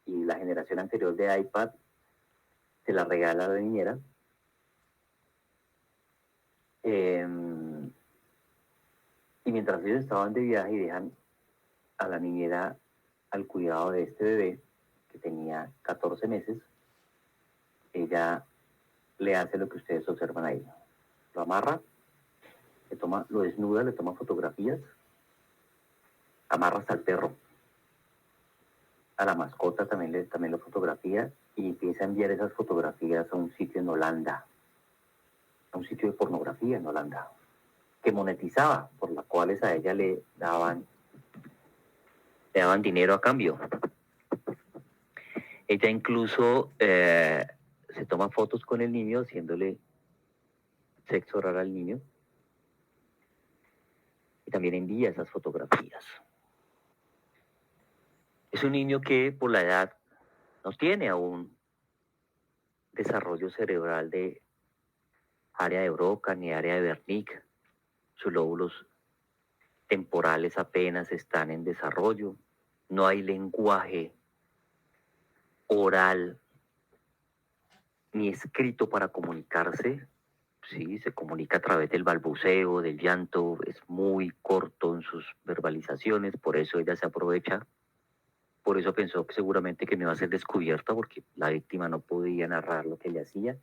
y la generación anterior de iPad se la regala a la niñera. Y mientras ellos estaban de viaje y dejan a la niñera al cuidado de este bebé que tenía 14 meses. Ella le hace lo que ustedes observan ahí. Lo amarra, lo desnuda, le toma fotografías, amarra hasta el perro, a la mascota también lo fotografía y empieza a enviar esas fotografías a un sitio en Holanda, a un sitio de pornografía en Holanda, que monetizaba, por las cuales a ella le daban dinero a cambio. Ella incluso se toma fotos con el niño, haciéndole sexo oral al niño, y también envía esas fotografías. Es un niño que por la edad no tiene aún desarrollo cerebral de área de Broca ni área de Wernicke. Sus lóbulos temporales apenas están en desarrollo. No hay lenguaje oral ni escrito para comunicarse. Sí, se comunica a través del balbuceo, del llanto, es muy corto en sus verbalizaciones, por eso ella se aprovecha. Por eso pensó que seguramente que no iba a ser descubierta, porque la víctima no podía narrar lo que le hacía,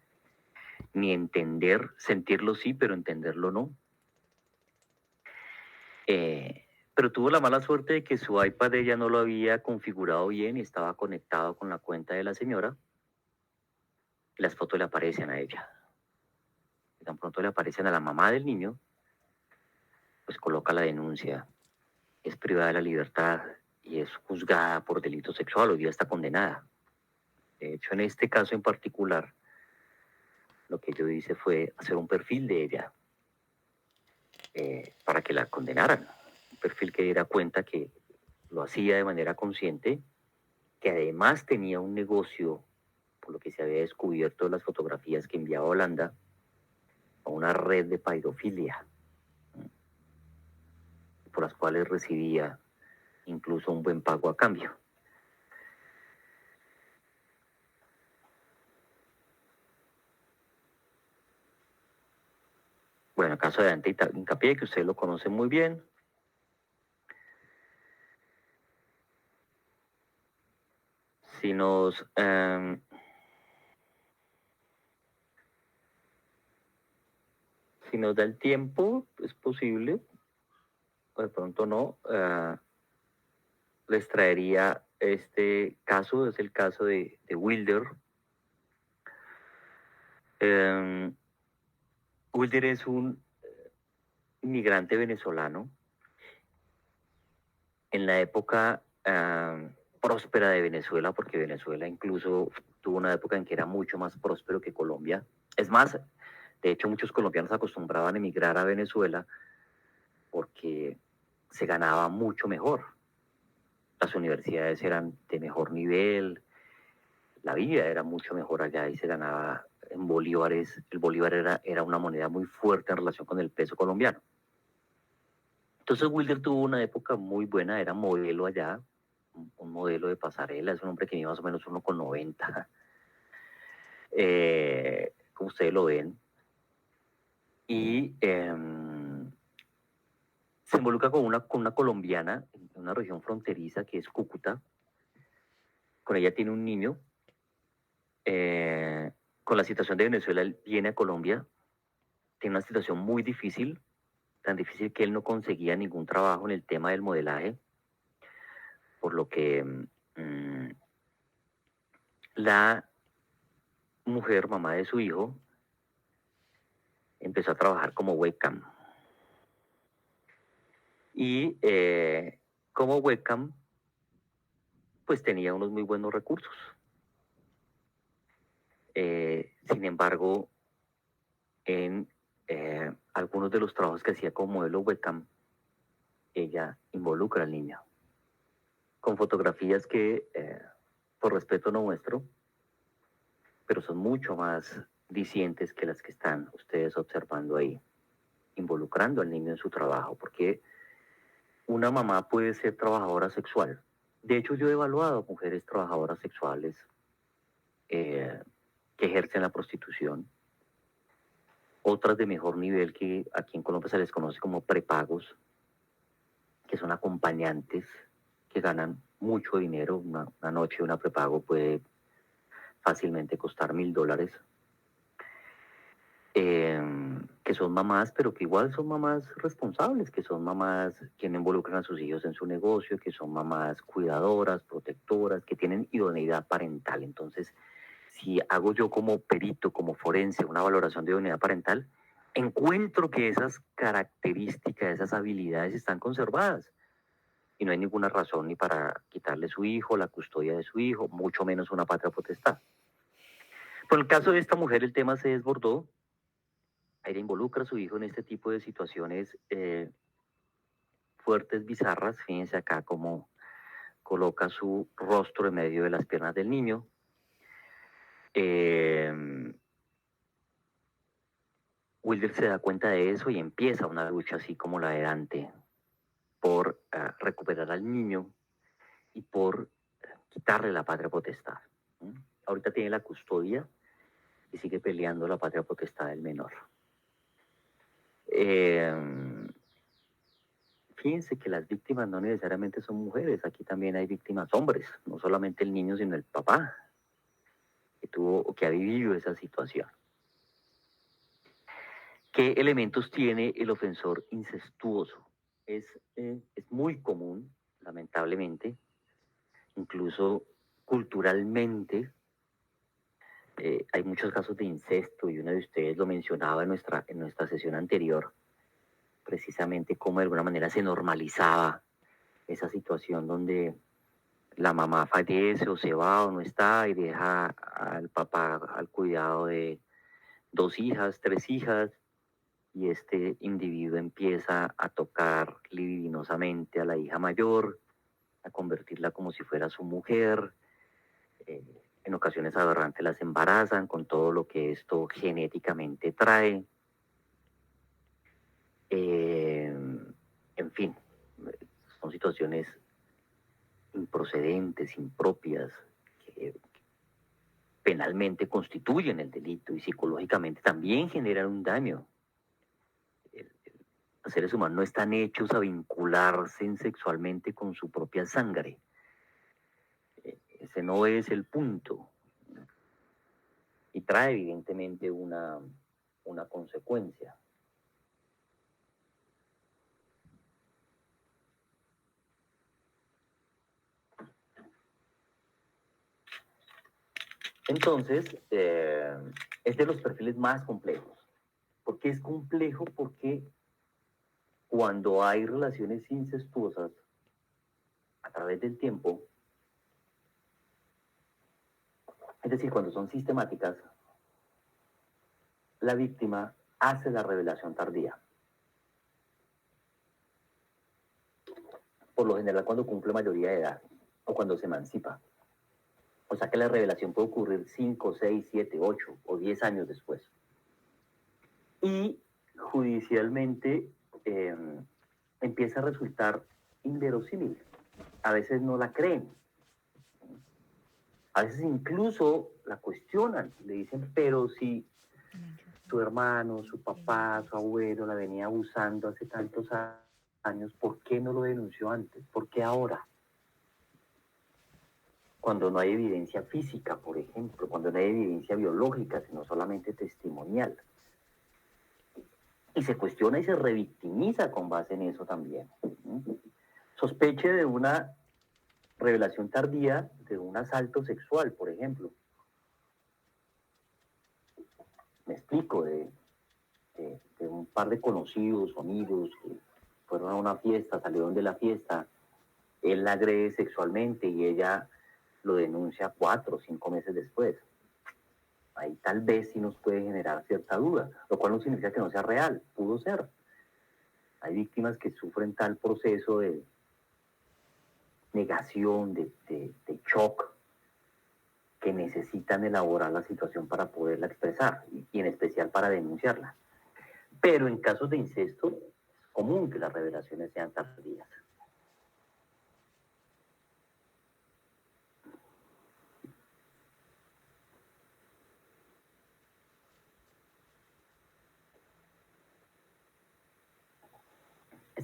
ni entender, sentirlo sí, pero entenderlo no. Pero tuvo la mala suerte de que su iPad ella no lo había configurado bien y estaba conectado con la cuenta de la señora. Las fotos le aparecen a ella. Y tan pronto le aparecen a la mamá del niño, pues coloca la denuncia. Es privada de la libertad y es juzgada por delito sexual. Hoy día está condenada. De hecho, en este caso en particular, lo que yo hice fue hacer un perfil de ella para que la condenaran. Un perfil que diera cuenta que lo hacía de manera consciente, que además tenía un negocio, por lo que se había descubierto las fotografías que enviaba a Holanda, a una red de pedofilia, por las cuales recibía incluso un buen pago a cambio. Bueno, el caso de Dante Hincapié, que ustedes lo conocen muy bien. Si nos da el tiempo, es posible, o de pronto no, les traería este caso, es el caso de Wilder. Wilder es un inmigrante venezolano en la época próspera de Venezuela, porque Venezuela incluso tuvo una época en que era mucho más próspero que Colombia. Es más, de hecho muchos colombianos acostumbraban a emigrar a Venezuela porque se ganaba mucho mejor. Las universidades eran de mejor nivel, la vida era mucho mejor allá y se ganaba en bolívares. El bolívar era una moneda muy fuerte en relación con el peso colombiano. Entonces Wilder tuvo una época muy buena, era modelo allá, un modelo de pasarela, es un hombre que mide más o menos 1,90, como ustedes lo ven. Y se involucra con una colombiana en una región fronteriza que es Cúcuta. Con ella tiene un niño. Con la situación de Venezuela, él viene a Colombia, tiene una situación muy difícil, tan difícil que él no conseguía ningún trabajo en el tema del modelaje, por lo que la mujer, mamá de su hijo, empezó a trabajar como webcam. Y como webcam, pues tenía unos muy buenos recursos. Sin embargo, en algunos de los trabajos que hacía como modelo webcam, ella involucra al niño con fotografías que, por respeto no muestro, pero son mucho más dicientes que las que están ustedes observando ahí, involucrando al niño en su trabajo, porque una mamá puede ser trabajadora sexual. De hecho, yo he evaluado mujeres trabajadoras sexuales que ejercen la prostitución, otras de mejor nivel que aquí en Colombia se les conoce como prepagos, que son acompañantes que ganan mucho dinero. Una noche, una prepago puede fácilmente costar $1.000. Que son mamás, pero que igual son mamás responsables, que son mamás que no involucran a sus hijos en su negocio, que son mamás cuidadoras, protectoras, que tienen idoneidad parental. Entonces, si hago yo como perito, como forense, una valoración de idoneidad parental, encuentro que esas características, esas habilidades están conservadas. Y no hay ninguna razón ni para quitarle su hijo, la custodia de su hijo, mucho menos una patria potestad. Por el caso de esta mujer, el tema se desbordó. Ella involucra a su hijo en este tipo de situaciones fuertes, bizarras. Fíjense acá cómo coloca su rostro en medio de las piernas del niño. Wilder se da cuenta de eso y empieza una lucha así como la de Dante por recuperar al niño y por quitarle la patria potestad. Ahorita tiene la custodia y sigue peleando la patria potestad del menor. Fíjense que las víctimas no necesariamente son mujeres, aquí también hay víctimas hombres, no solamente el niño, sino el papá que tuvo o que ha vivido esa situación. ¿Qué elementos tiene el ofensor incestuoso? Es muy común, lamentablemente, incluso culturalmente. Hay muchos casos de incesto y uno de ustedes lo mencionaba en nuestra sesión anterior, precisamente cómo de alguna manera se normalizaba esa situación donde la mamá fallece o se va o no está y deja al papá al cuidado de 2 hijas, 3 hijas, y este individuo empieza a tocar libidinosamente a la hija mayor, a convertirla como si fuera su mujer. En ocasiones aberrantes las embarazan con todo lo que esto genéticamente trae. En fin, son situaciones improcedentes, impropias, que penalmente constituyen el delito y psicológicamente también generan un daño. Los seres humanos no están hechos a vincularse sexualmente con su propia sangre. Ese no es el punto. Y trae evidentemente una consecuencia. Entonces, es de los perfiles más complejos. ¿Por qué es complejo? Porque cuando hay relaciones incestuosas a través del tiempo, es decir, cuando son sistemáticas, la víctima hace la revelación tardía. Por lo general cuando cumple mayoría de edad o cuando se emancipa. O sea que la revelación puede ocurrir 5, 6, 7, 8 o 10 años después. Y judicialmente empieza a resultar inverosímil. A veces no la creen. A veces incluso la cuestionan. Le dicen, pero si su hermano, su papá, su abuelo la venía abusando hace tantos años, ¿por qué no lo denunció antes? ¿Por qué ahora? Cuando no hay evidencia física, por ejemplo, cuando no hay evidencia biológica, sino solamente testimonial. Y se cuestiona y se revictimiza con base en eso también. Sospeche de una revelación tardía de un asalto sexual, por ejemplo. Me explico, de un par de conocidos o amigos que fueron a una fiesta, salieron de la fiesta, él la agrede sexualmente y ella lo denuncia 4 o 5 meses después. Ahí tal vez sí nos puede generar cierta duda, lo cual no significa que no sea real, pudo ser. Hay víctimas que sufren tal proceso de negación, de shock, que necesitan elaborar la situación para poderla expresar y en especial para denunciarla. Pero en casos de incesto, es común que las revelaciones sean tardías.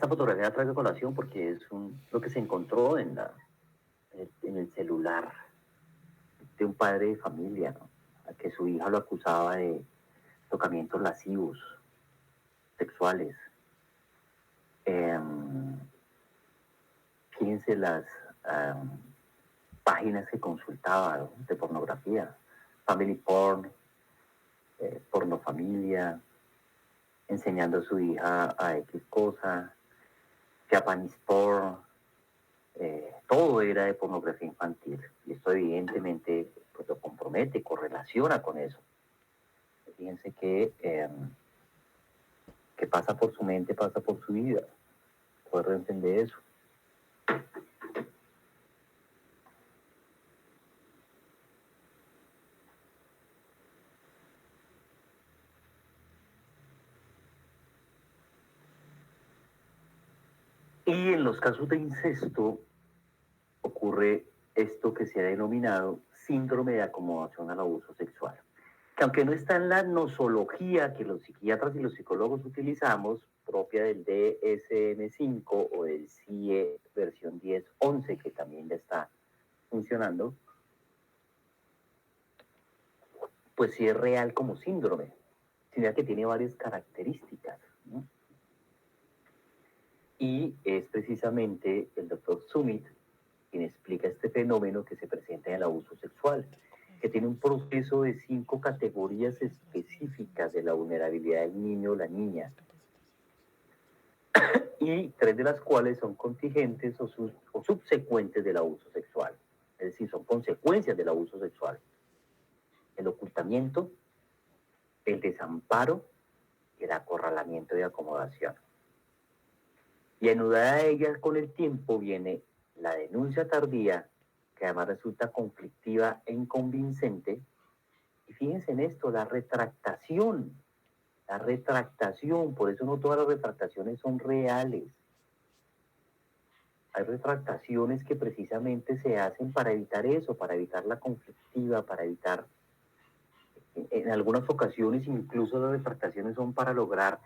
esta fotografía la traigo a colación porque es lo que se encontró en el celular de un padre de familia, ¿no? A que su hija lo acusaba de tocamientos lascivos, sexuales. Fíjense las páginas que consultaba, ¿no?, de pornografía, family porn, pornofamilia, enseñando a su hija a X cosa, Japanese porn, todo era de pornografía infantil. Y esto evidentemente pues, lo compromete, correlaciona con eso. Fíjense que pasa por su mente, pasa por su vida. Poder entender eso. Y en los casos de incesto ocurre esto que se ha denominado síndrome de acomodación al abuso sexual, que aunque no está en la nosología que los psiquiatras y los psicólogos utilizamos, propia del DSM-5 o del CIE versión 10-11, que también ya está funcionando, pues sí es real como síndrome, sino que tiene varias características, ¿no? Y es precisamente el doctor Sumit quien explica este fenómeno que se presenta en el abuso sexual, que tiene un proceso de 5 categorías específicas de la vulnerabilidad del niño o la niña, y 3 de las cuales son contingentes o subsecuentes del abuso sexual, es decir, son consecuencias del abuso sexual: el ocultamiento, el desamparo y el acorralamiento y acomodación. Y anudada a ellas con el tiempo viene la denuncia tardía, que además resulta conflictiva e inconvincente. Y fíjense en esto, la retractación, por eso no todas las retractaciones son reales. Hay retractaciones que precisamente se hacen para evitar eso, para evitar la conflictiva, para evitar, en algunas ocasiones incluso las retractaciones son para lograr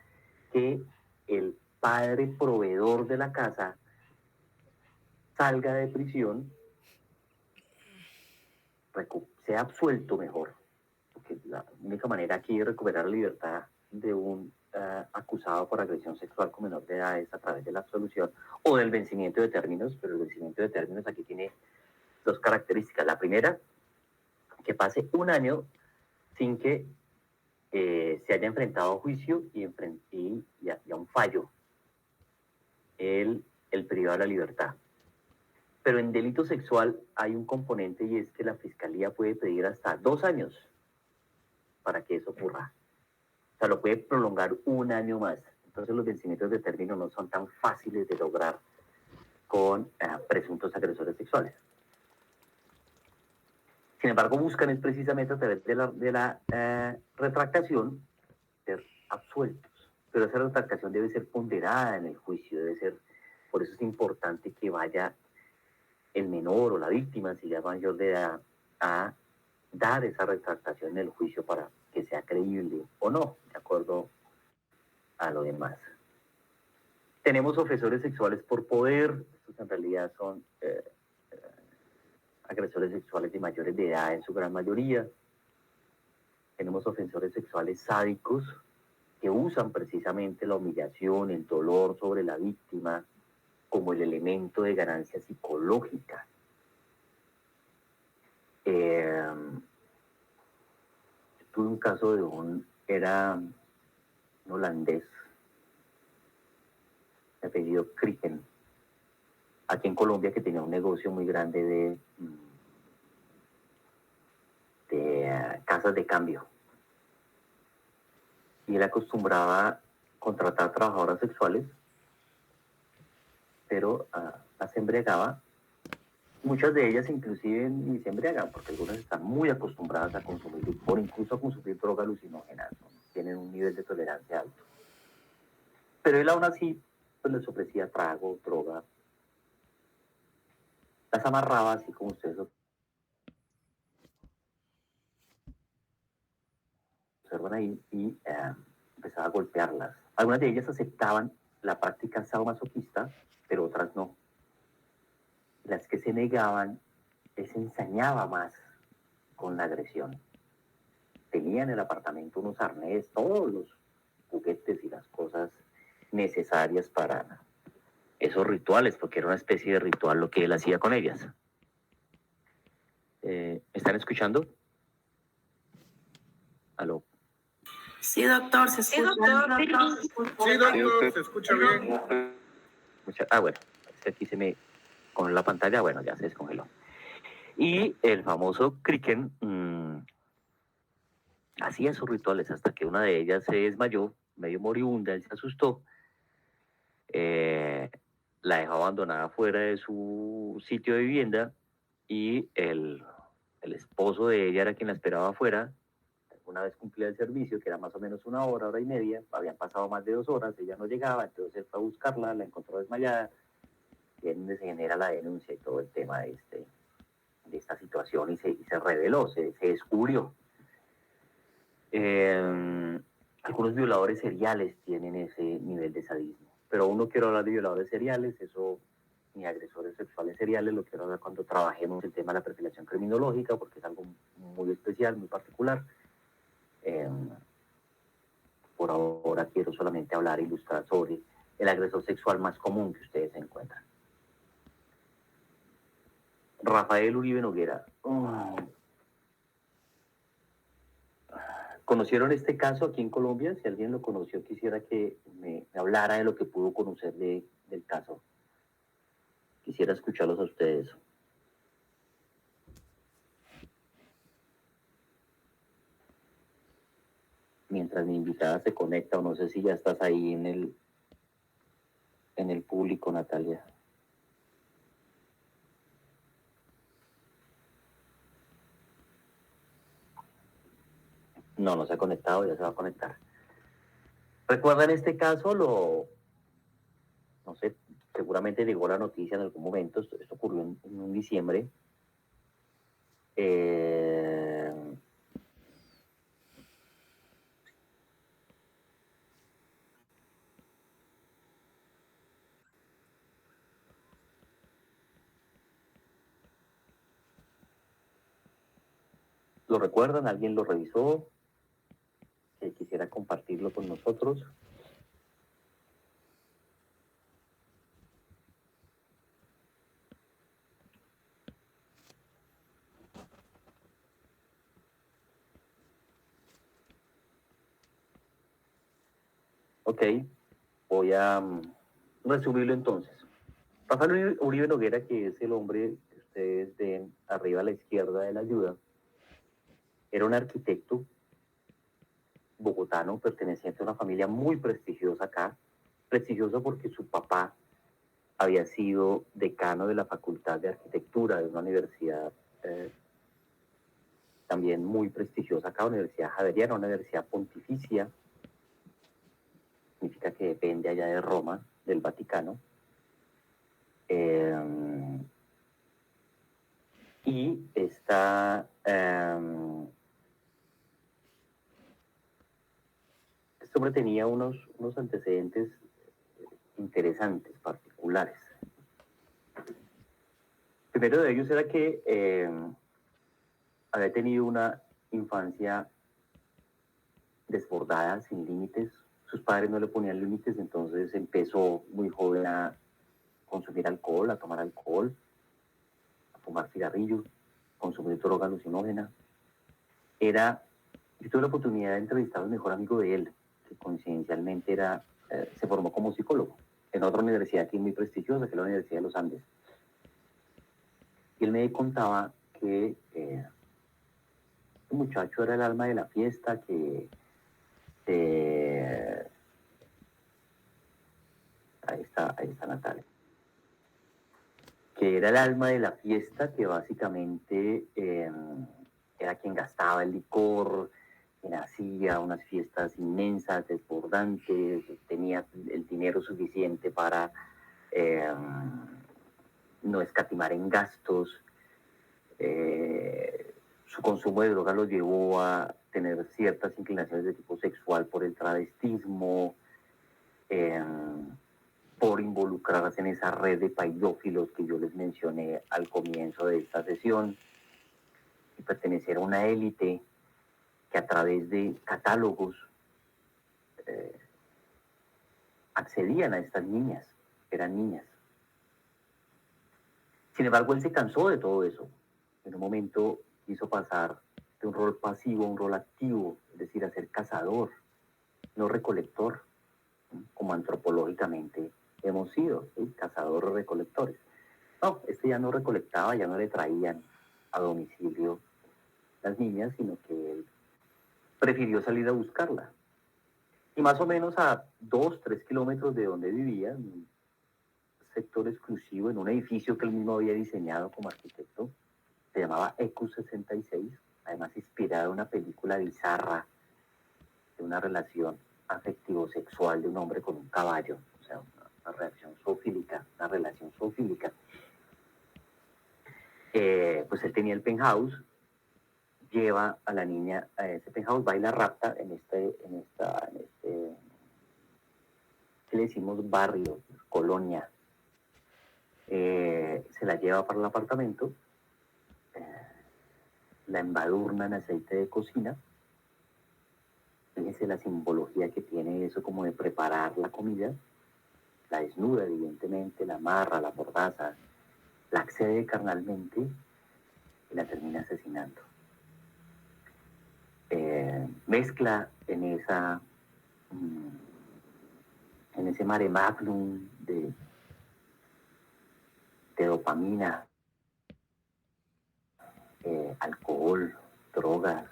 que el padre proveedor de la casa salga de prisión, sea absuelto mejor, porque la única manera aquí de recuperar la libertad de un acusado por agresión sexual con menor de edad es a través de la absolución o del vencimiento de términos, pero el vencimiento de términos aquí tiene 2 características. La primera, que pase 1 año sin que se haya enfrentado a juicio y a un fallo el privado de la libertad. Pero en delito sexual hay un componente, y es que la fiscalía puede pedir hasta 2 años para que eso ocurra. O sea, lo puede prolongar 1 año más. Entonces los vencimientos de término no son tan fáciles de lograr con presuntos agresores sexuales. Sin embargo, buscan es precisamente a través de la retractación ser absueltos. Pero esa retractación debe ser ponderada en el juicio, por eso es importante que vaya el menor o la víctima, si ya es mayor de edad, a dar esa retractación en el juicio para que sea creíble o no, de acuerdo a lo demás. Tenemos ofensores sexuales por poder, estos en realidad son agresores sexuales de mayores de edad en su gran mayoría. Tenemos ofensores sexuales sádicos que usan precisamente la humillación, el dolor sobre la víctima como el elemento de ganancia psicológica. Tuve un caso de era un holandés, de apellido Krippen, aquí en Colombia, que tenía un negocio muy grande de casas de cambio. Y él acostumbraba a contratar trabajadoras sexuales, pero las embriagaba. Muchas de ellas inclusive ni se embriagan, porque algunas están muy acostumbradas a consumir licor, incluso a consumir droga alucinógena, ¿no? Tienen un nivel de tolerancia alto. Pero él aún así pues, les ofrecía trago, droga, las amarraba así como ustedes observan ahí y empezaba a golpearlas. Algunas de ellas aceptaban la práctica sadomasoquista, pero otras no. Las que se negaban les ensañaba más con la agresión. Tenía en el apartamento unos arnés, todos los juguetes y las cosas necesarias para esos rituales, porque era una especie de ritual lo que él hacía con ellas. ¿Me están escuchando? ¿Aló? Sí, doctor, se escucha. Sí, doctor, se escucha bien. Bueno, es que aquí se me con la pantalla, bueno, ya se descongeló. Y el famoso Kriken hacía sus rituales hasta que una de ellas se desmayó, medio moribunda, él se asustó, la dejó abandonada fuera de su sitio de vivienda y el esposo de ella era quien la esperaba afuera. Una vez cumplida el servicio, que era más o menos una hora, hora y media, habían pasado más de 2 horas, ella no llegaba, entonces él fue a buscarla, la encontró desmayada, y es donde se genera la denuncia y todo el tema de esta situación y se reveló, se descubrió. Algunos violadores seriales tienen ese nivel de sadismo, pero aún no quiero hablar de violadores seriales, eso ni agresores sexuales seriales, lo quiero hablar cuando trabajemos el tema de la perfilación criminológica, porque es algo muy especial, muy particular. Por ahora quiero solamente hablar e ilustrar sobre el agresor sexual más común que ustedes encuentran. Rafael Uribe Noguera. ¿Conocieron este caso aquí en Colombia? Si alguien lo conoció, quisiera que me hablara de lo que pudo conocer del caso. Quisiera escucharlos a ustedes. Mientras mi invitada se conecta, o no sé si ya estás ahí en el público, Natalia. No se ha conectado, ya se va a conectar. ¿Recuerdan este caso? No sé, seguramente llegó la noticia en algún momento, esto ocurrió en un diciembre. ¿Lo recuerdan? ¿Alguien lo revisó? Que quisiera compartirlo con nosotros. Ok, voy a resumirlo entonces. Rafael Uribe Noguera, que es el hombre que ustedes ven arriba a la izquierda de la ayuda, era un arquitecto bogotano perteneciente a una familia muy prestigiosa acá, prestigioso porque su papá había sido decano de la Facultad de Arquitectura de una universidad también muy prestigiosa acá, Universidad Javeriana, una universidad pontificia, significa que depende allá de Roma, del Vaticano. Y este hombre tenía unos antecedentes interesantes, particulares. El primero de ellos era que había tenido una infancia desbordada, sin límites. Sus padres no le ponían límites, entonces empezó muy joven a consumir alcohol, a tomar alcohol, a fumar cigarrillos, consumir droga alucinógena. Yo tuve la oportunidad de entrevistar al mejor amigo de él, que coincidencialmente se formó como psicólogo en otra universidad aquí muy prestigiosa, que es la Universidad de los Andes. Y él me contaba que este muchacho era el alma de la fiesta, ahí está Natalia, que era el alma de la fiesta, que básicamente era quien gastaba el licor, quien hacía unas fiestas inmensas, desbordantes, tenía el dinero suficiente para no escatimar en gastos. Su consumo de drogas lo llevó a tener ciertas inclinaciones de tipo sexual por el travestismo. por involucrarse en esa red de paidófilos que yo les mencioné al comienzo de esta sesión y pertenecer a una élite que a través de catálogos accedían a estas niñas, eran niñas. Sin embargo, él se cansó de todo eso. En un momento quiso pasar de un rol pasivo a un rol activo, es decir, a ser cazador, no recolector, como antropológicamente hemos sido, ¿sí? Cazadores o recolectores. No, este ya no recolectaba, ya no le traían a domicilio las niñas, sino que él prefirió salir a buscarla. Y más o menos a 2-3 kilómetros de donde vivía, en un sector exclusivo, en un edificio que él mismo había diseñado como arquitecto, se llamaba EQ66, además inspirada en una película bizarra de una relación afectivo-sexual de un hombre con un caballo, o sea, una reacción zoofílica, una relación zoofílica. Pues él tenía el penthouse, lleva a la niña a ese penthouse, va y la rapta en este, ¿qué le decimos? Barrio, colonia. Se la lleva para el apartamento, la embadurna en aceite de cocina. Fíjense la simbología que tiene eso como de preparar la comida. La desnuda, evidentemente, la amarra, la mordaza, la accede carnalmente y la termina asesinando. Mezcla en ese mare magnum de dopamina, alcohol, drogas,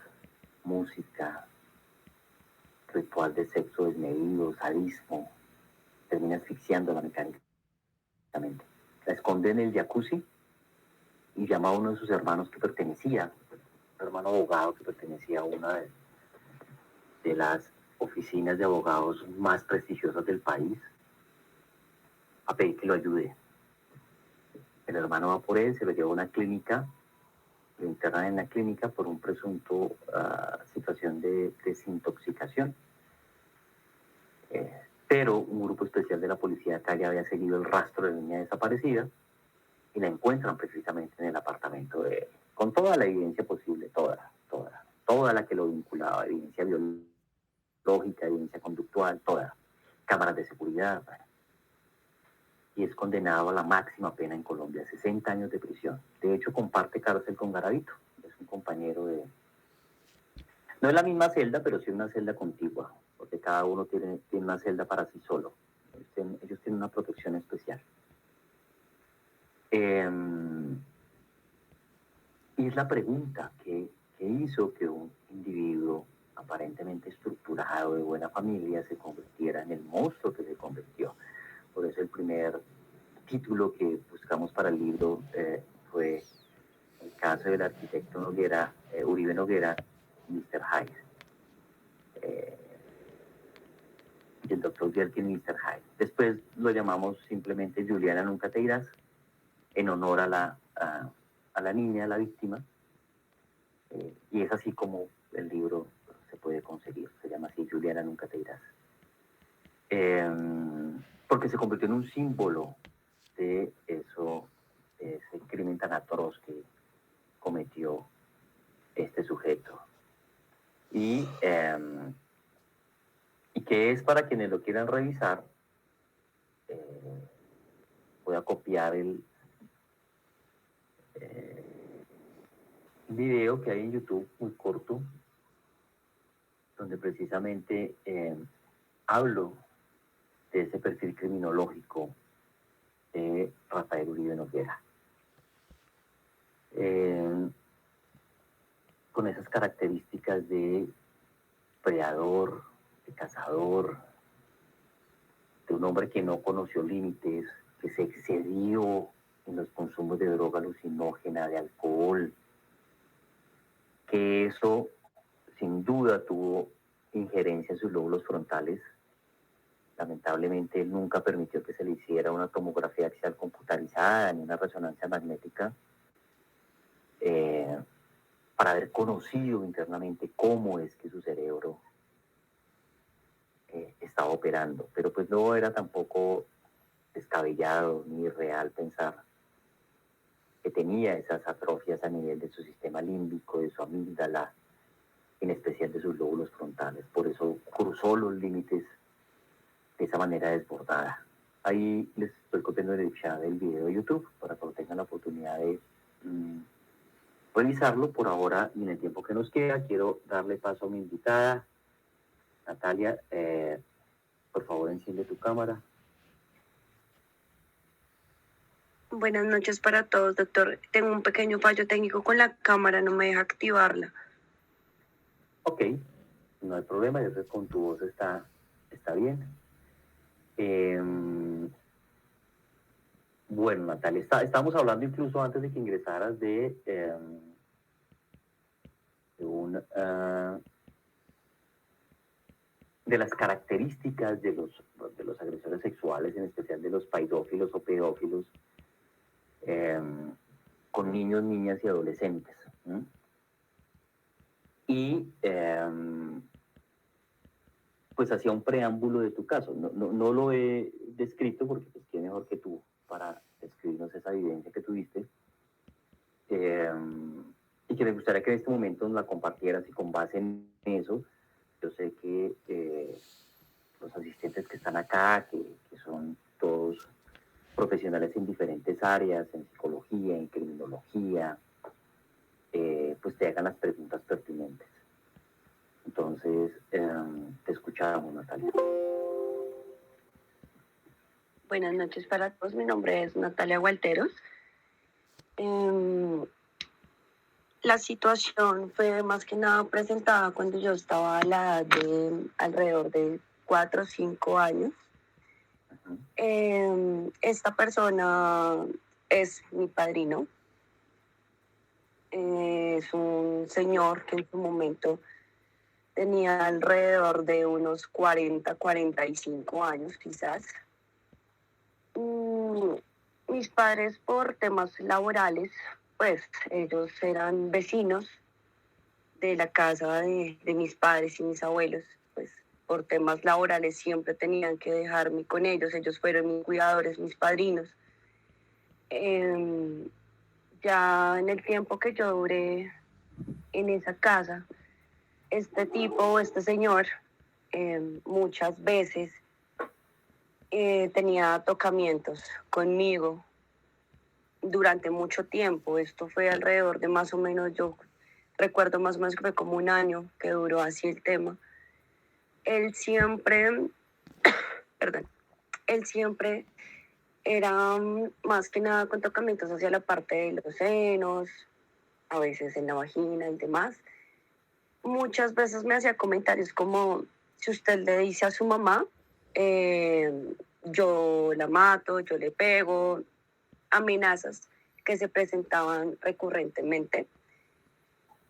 música, ritual de sexo desmedido, sadismo, termina asfixiándola mecánicamente. La esconde en el jacuzzi y llama a uno de sus hermanos que pertenecía, un hermano abogado que pertenecía a una de las oficinas de abogados más prestigiosas del país, a pedir que lo ayude. El hermano va por él, se lo lleva a una clínica, lo internan en la clínica por un presunto situación de desintoxicación. Pero un grupo especial de la policía acá ya había seguido el rastro de la niña desaparecida y la encuentran precisamente en el apartamento de él, con toda la evidencia posible, toda la que lo vinculaba, evidencia biológica, evidencia conductual, toda, cámaras de seguridad, y es condenado a la máxima pena en Colombia, 60 años de prisión. De hecho, comparte cárcel con Garavito, es un compañero de... No es la misma celda, pero sí una celda contigua, porque cada uno tiene una celda para sí solo. Ellos tienen una protección especial. Y es la pregunta que hizo que un individuo aparentemente estructurado, de buena familia, se convirtiera en el monstruo que se convirtió. Por eso el primer título que buscamos para el libro fue el caso del arquitecto Noguera, Uribe Noguera, Mr. Hyde. Y el doctor Yerkin, Mr. Hyde. Después lo llamamos simplemente Juliana Nunca Te Irás, en honor a la niña, a la víctima. Y es así como el libro se puede conseguir. Se llama así, Juliana Nunca Te Irás. Porque se convirtió en un símbolo de ese crimen tan atroz que cometió este sujeto. Y que es, para quienes lo quieran revisar, voy a copiar el video que hay en YouTube, muy corto, donde precisamente hablo de ese perfil criminológico de Rafael Uribe Noguera. Con esas características de predador, de cazador, de un hombre que no conoció límites, que se excedió en los consumos de droga alucinógena, de alcohol, que eso sin duda tuvo injerencia en sus lóbulos frontales. Lamentablemente él nunca permitió que se le hiciera una tomografía axial computarizada ni una resonancia magnética para haber conocido internamente cómo es que su cerebro estaba operando. Pero pues no era tampoco descabellado ni irreal pensar que tenía esas atrofias a nivel de su sistema límbico, de su amígdala, en especial de sus lóbulos frontales. Por eso cruzó los límites de esa manera desbordada. Ahí les estoy copiando en el chat del video de YouTube para que tengan la oportunidad de revisarlo. Por ahora y en el tiempo que nos queda, quiero darle paso a mi invitada. Natalia, por favor, enciende tu cámara. Buenas noches para todos, doctor. Tengo un pequeño fallo técnico con la cámara, no me deja activarla. Ok, no hay problema, yo creo que con tu voz está bien. Bueno, Natalia, estábamos hablando incluso antes de que ingresaras de las características de los agresores sexuales, en especial de los paidófilos o pedófilos, con niños, niñas y adolescentes. Y pues hacía un preámbulo de tu caso. No lo he descrito porque pues quién mejor que tú para describirnos esa evidencia que tuviste. Y que me gustaría que en este momento nos la compartieras, y con base en eso, yo sé que los asistentes que están acá, que son todos profesionales en diferentes áreas, en psicología, en criminología, pues te hagan las preguntas pertinentes. Entonces, te escuchamos, Natalia. Buenas noches para todos, mi nombre es Natalia Gualteros. La situación fue más que nada presentada cuando yo estaba a la edad de alrededor de 4 o 5 años. Esta persona es mi padrino. Es un señor que en su momento tenía alrededor de unos 40, 45 años quizás. Mis padres, por temas laborales, pues ellos eran vecinos de la casa de mis padres y mis abuelos. Pues por temas laborales siempre tenían que dejarme con ellos. Ellos fueron mis cuidadores, mis padrinos. Ya en el tiempo que yo duré en esa casa, este señor, muchas veces tenía tocamientos conmigo durante mucho tiempo. Esto fue alrededor de más o menos, yo recuerdo más o menos que fue como un año que duró así el tema. Él siempre era más que nada con tocamientos hacia la parte de los senos, a veces en la vagina y demás. Muchas veces me hacía comentarios como: si usted le dice a su mamá, yo la mato, yo le pego, amenazas que se presentaban recurrentemente.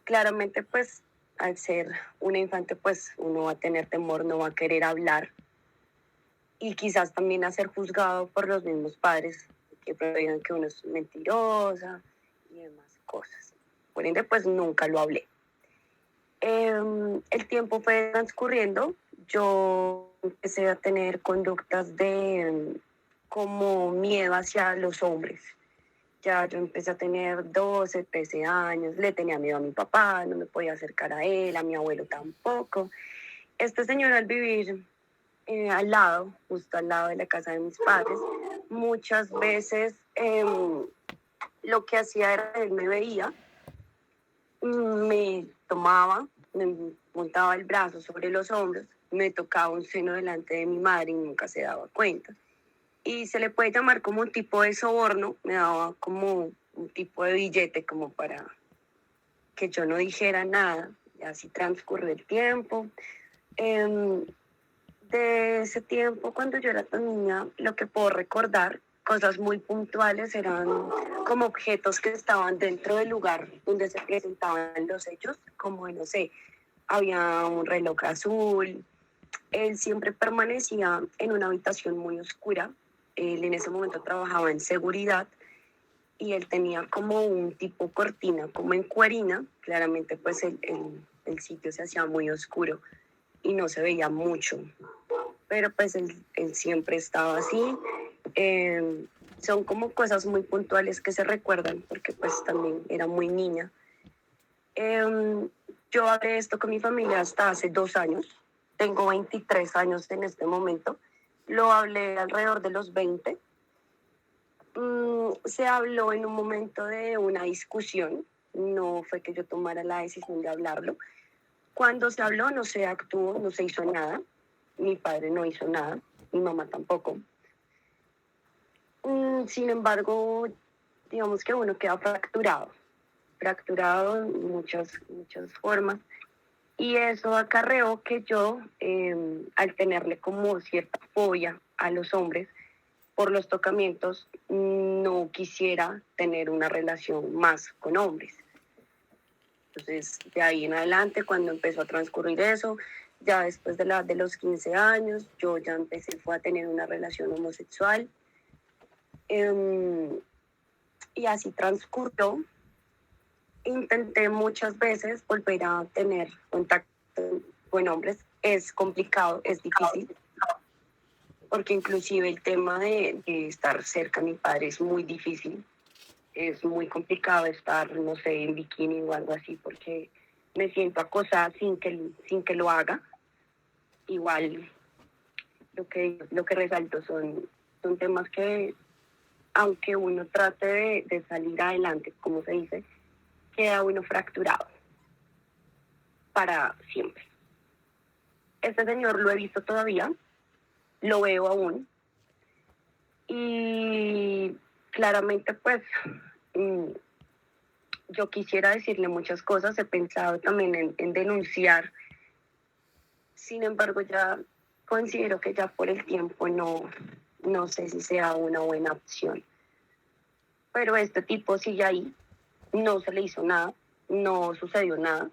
Claramente, pues, al ser una infante, pues uno va a tener temor, no va a querer hablar, y quizás también a ser juzgado por los mismos padres, que digan que uno es mentirosa y demás cosas. Por ende, pues nunca lo hablé. El tiempo fue transcurriendo, yo empecé a tener conductas de como miedo hacia los hombres. Ya yo empecé a tener 12, 13 años, le tenía miedo a mi papá, no me podía acercar a él, a mi abuelo tampoco. Este señor, al vivir al lado, justo al lado de la casa de mis padres, muchas veces lo que hacía era, él me veía, me tomaba, me montaba el brazo sobre los hombros, me tocaba un seno delante de mi madre y nunca se daba cuenta. Y se le puede llamar como un tipo de soborno, me daba como un tipo de billete como para que yo no dijera nada. Y así transcurrió el tiempo. De ese tiempo, cuando yo era tan niña, lo que puedo recordar, cosas muy puntuales, eran como objetos que estaban dentro del lugar donde se presentaban los hechos, como, no sé, había un reloj azul. Él siempre permanecía en una habitación muy oscura. Él en ese momento trabajaba en seguridad y él tenía como un tipo cortina, como en cuerina. Claramente, pues el sitio se hacía muy oscuro y no se veía mucho, pero pues él siempre estaba así. Son como cosas muy puntuales que se recuerdan, porque pues también era muy niña. Yo hablé esto con mi familia hasta hace 2 años. Tengo 23 años en este momento. Lo hablé alrededor de los 20. Se habló en un momento de una discusión. No fue que yo tomara la decisión de hablarlo. Cuando se habló no se actuó, no se hizo nada. Mi padre no hizo nada, mi mamá tampoco. Sin embargo, digamos que uno queda fracturado en muchas formas. Y eso acarreó que yo, al tenerle como cierta fobia a los hombres por los tocamientos, no quisiera tener una relación más con hombres. Entonces, de ahí en adelante, cuando empezó a transcurrir eso, ya después de los 15 años, yo ya empecé a tener una relación homosexual. Y así transcurrió. Intenté muchas veces volver a tener contacto con hombres. Es complicado, es difícil, porque inclusive el tema de estar cerca a mi padre es muy difícil. Es muy complicado estar, no sé, en bikini o algo así, porque me siento acosada sin que lo haga. Igual lo que resalto son temas que, aunque uno trate de salir adelante, como se dice, queda uno fracturado para siempre. Este señor lo he visto todavía, lo veo aún, y claramente pues yo quisiera decirle muchas cosas, he pensado también en denunciar. Sin embargo, ya considero que ya por el tiempo no sé si sea una buena opción. Pero este tipo sigue ahí, no se le hizo nada, no sucedió nada.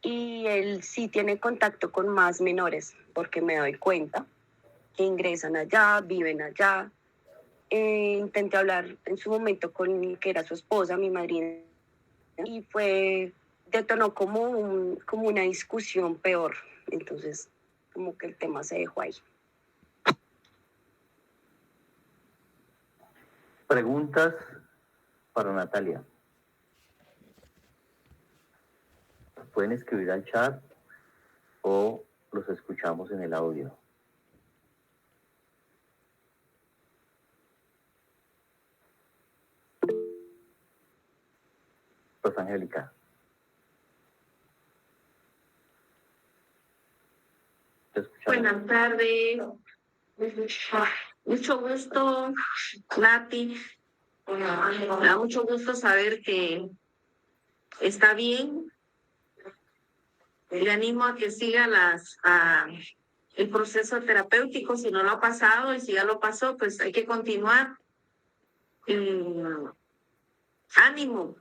Y él sí tiene contacto con más menores, porque me doy cuenta que ingresan allá, viven allá. Intenté hablar en su momento con que era su esposa, mi madrina, y detonó como una discusión peor. Entonces, como que el tema se dejó ahí. Preguntas para Natalia. Pueden escribir al chat o los escuchamos en el audio. Angélica. Buenas tardes. Mucho gusto, Nati. Me da mucho gusto saber que está bien. Le animo a que siga el proceso terapéutico si no lo ha pasado, y si ya lo pasó, pues hay que continuar. Ánimo.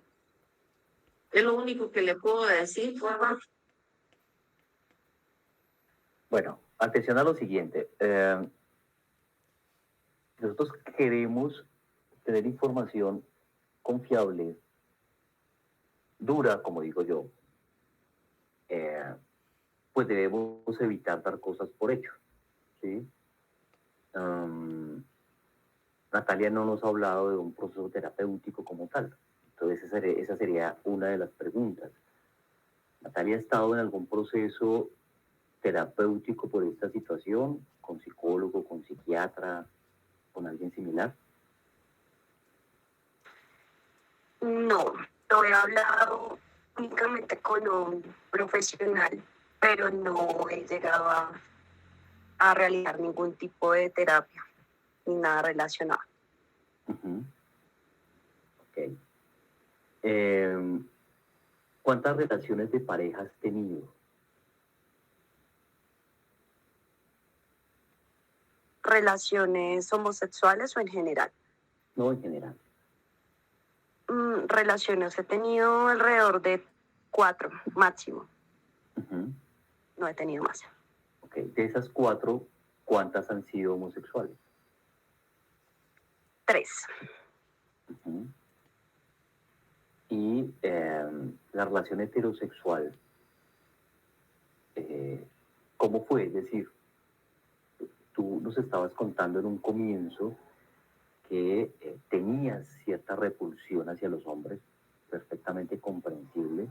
Es lo único que le puedo decir, por favor. Bueno, atención a lo siguiente. Nosotros queremos tener información confiable, dura, como digo yo. Pues debemos evitar dar cosas por hecho, ¿sí? Natalia no nos ha hablado de un proceso terapéutico como tal. Entonces esa sería una de las preguntas. ¿Natalia ha estado en algún proceso terapéutico por esta situación? ¿Con psicólogo, con psiquiatra, con alguien similar? No he hablado únicamente con un profesional, pero no he llegado a realizar ningún tipo de terapia ni nada relacionado. Ok. ¿Cuántas relaciones de pareja has tenido? ¿Relaciones homosexuales o en general? No, en general. Relaciones he tenido alrededor de 4 máximo. No he tenido más. Ok, de esas 4, ¿cuántas han sido homosexuales? 3. Y la relación heterosexual, ¿cómo fue? Es decir, tú nos estabas contando en un comienzo que tenías cierta repulsión hacia los hombres, perfectamente comprensible,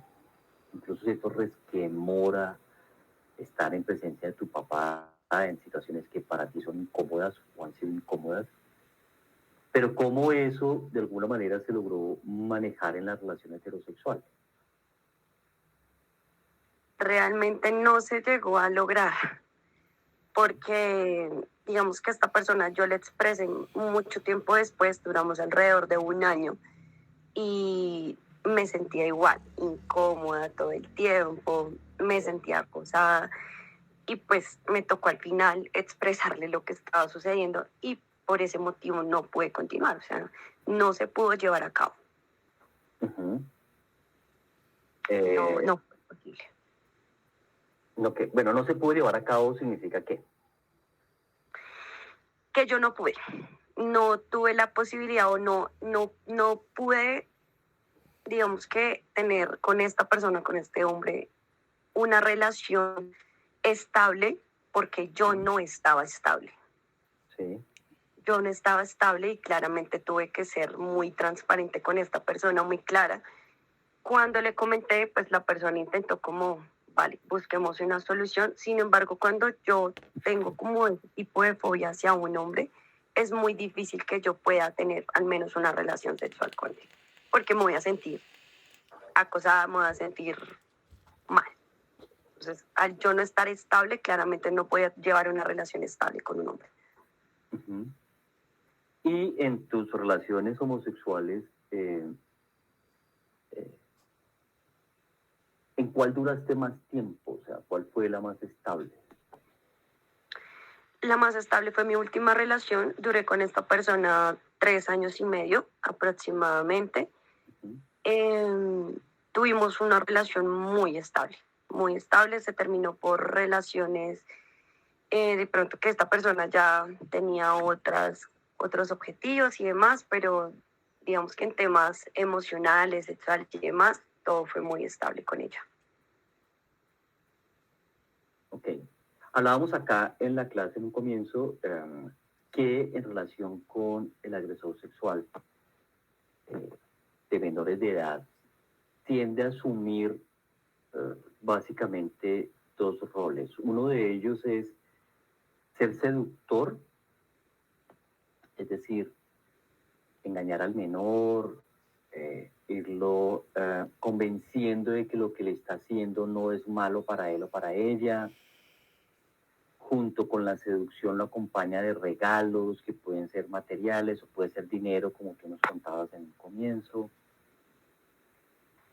incluso cierto resquemor estar en presencia de tu papá en situaciones que para ti son incómodas o han sido incómodas, pero cómo eso de alguna manera se logró manejar en la relación heterosexual. Realmente no se llegó a lograr, porque digamos que esta persona yo le expresé mucho tiempo después, duramos alrededor de un año, y me sentía igual, incómoda todo el tiempo, me sentía acosada, y pues me tocó al final expresarle lo que estaba sucediendo, y por ese motivo no pude continuar, o sea, no se pudo llevar a cabo. Uh-huh. No fue posible. No se pudo llevar a cabo significa qué? Que yo no pude, no tuve la posibilidad o no pude, digamos que tener con esta persona, con este hombre, una relación estable, porque yo no estaba estable. Sí. Yo no estaba estable y claramente tuve que ser muy transparente con esta persona, muy clara. Cuando le comenté, pues la persona intentó como, vale, busquemos una solución. Sin embargo, cuando yo tengo como ese tipo de fobia hacia un hombre, es muy difícil que yo pueda tener al menos una relación sexual con él, porque me voy a sentir acosada, me voy a sentir mal. Entonces, al yo no estar estable, claramente no voy a llevar una relación estable con un hombre. Uh-huh. Y en tus relaciones homosexuales, ¿en cuál duraste más tiempo? O sea, ¿cuál fue la más estable? La más estable fue mi última relación. Duré con esta persona 3 años y medio aproximadamente. Uh-huh. Tuvimos una relación muy estable, muy estable. Se terminó por relaciones, de pronto que esta persona ya tenía otros objetivos y demás, pero digamos que en temas emocionales, sexuales y demás, todo fue muy estable con ella. Ok. Hablábamos acá en la clase en un comienzo que en relación con el agresor sexual de menores de edad tiende a asumir básicamente dos roles. Uno de ellos es ser seductor, es decir, engañar al menor, irlo convenciendo de que lo que le está haciendo no es malo para él o para ella. Junto con la seducción lo acompaña de regalos que pueden ser materiales o puede ser dinero, como tú nos contabas en un comienzo.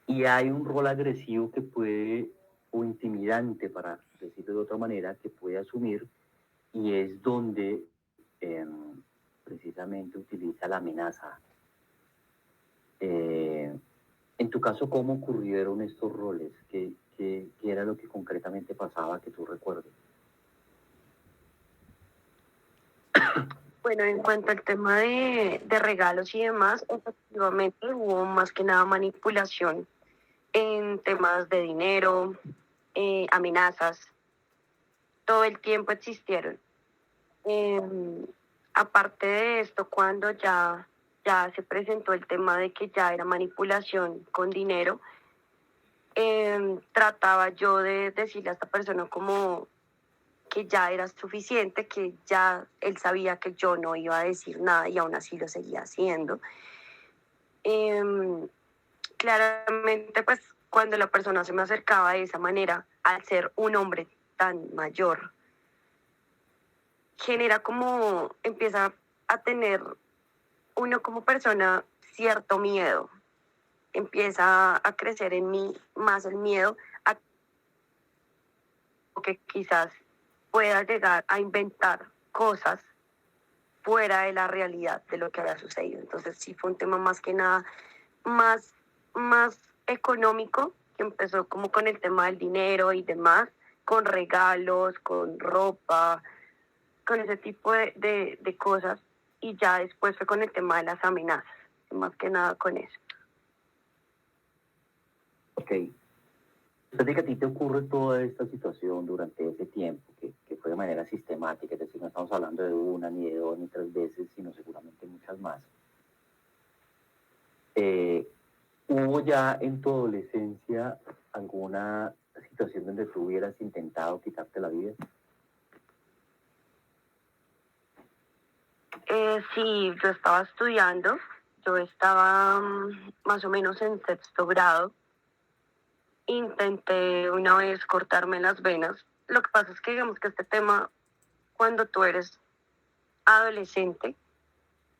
Y hay un rol agresivo que puede, o intimidante, para decirlo de otra manera, que puede asumir, y es donde precisamente utiliza la amenaza. En tu caso, ¿cómo ocurrieron estos roles? ¿Qué era lo que concretamente pasaba que tú recuerdes? Bueno, en cuanto al tema de regalos y demás, efectivamente hubo más que nada manipulación en temas de dinero, amenazas, todo el tiempo existieron. Aparte de esto, cuando ya se presentó el tema de que ya era manipulación con dinero, trataba yo de decirle a esta persona como que ya era suficiente, que ya él sabía que yo no iba a decir nada y aún así lo seguía haciendo. Claramente, pues cuando la persona se me acercaba de esa manera, al ser un hombre tan mayor, genera como, empieza a tener uno como persona cierto miedo, empieza a crecer en mí más el miedo a que quizás pueda llegar a inventar cosas fuera de la realidad de lo que había sucedido. Entonces sí fue un tema más que nada más económico, que empezó como con el tema del dinero y demás, con regalos, con ropa, con ese tipo de cosas, y ya después fue con el tema de las amenazas, más que nada con eso. Ok. Después de que a ti te ocurre toda esta situación durante ese tiempo, que fue de manera sistemática, es decir, no estamos hablando de una, ni de dos, ni tres veces, sino seguramente muchas más, ¿hubo ya en tu adolescencia alguna situación donde tú hubieras intentado quitarte la vida? Sí, yo estaba estudiando, yo estaba más o menos en sexto grado. Intenté una vez cortarme las venas. Lo que pasa es que digamos que este tema, cuando tú eres adolescente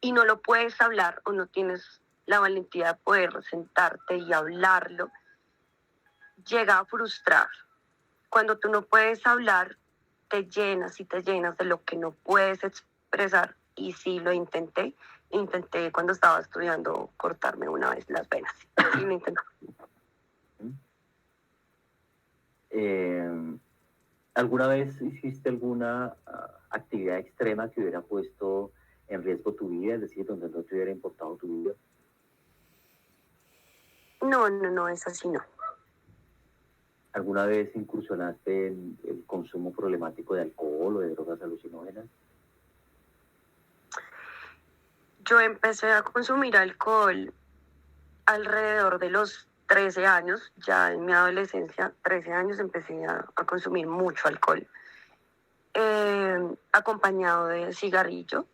y no lo puedes hablar o no tienes la valentía de poder sentarte y hablarlo, llega a frustrar. Cuando tú no puedes hablar, te llenas y te llenas de lo que no puedes expresar. Y sí, lo intenté. Intenté cuando estaba estudiando cortarme una vez las venas. Sí, lo intenté. ¿Alguna vez hiciste alguna actividad extrema que hubiera puesto en riesgo tu vida, es decir, donde no te hubiera importado tu vida? No, es así, no. ¿Alguna vez incursionaste en el consumo problemático de alcohol o de drogas alucinógenas? Yo empecé a consumir alcohol alrededor de los 13 años, ya en mi adolescencia, 13 años, empecé a consumir mucho alcohol, acompañado de cigarrillo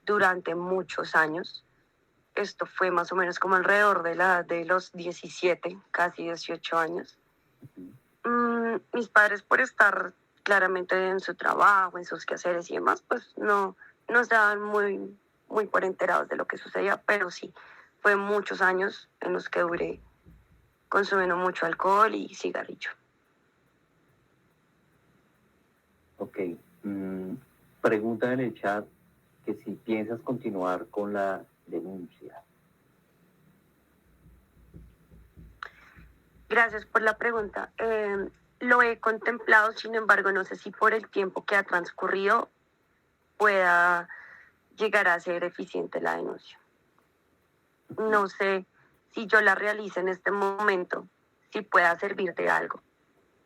durante muchos años. Esto fue más o menos como alrededor de la edad de los 17, casi 18 años. Mis padres, por estar claramente en su trabajo, en sus quehaceres y demás, pues no estaban muy por enterados de lo que sucedía, pero sí, fue muchos años en los que duré consumiendo mucho alcohol y cigarrillo. Ok. Pregunta en el chat que si piensas continuar con la denuncia. Gracias por la pregunta. Lo he contemplado, sin embargo, no sé si por el tiempo que ha transcurrido pueda llegar a ser eficiente la denuncia. No sé si yo la realice en este momento, si pueda servir de algo.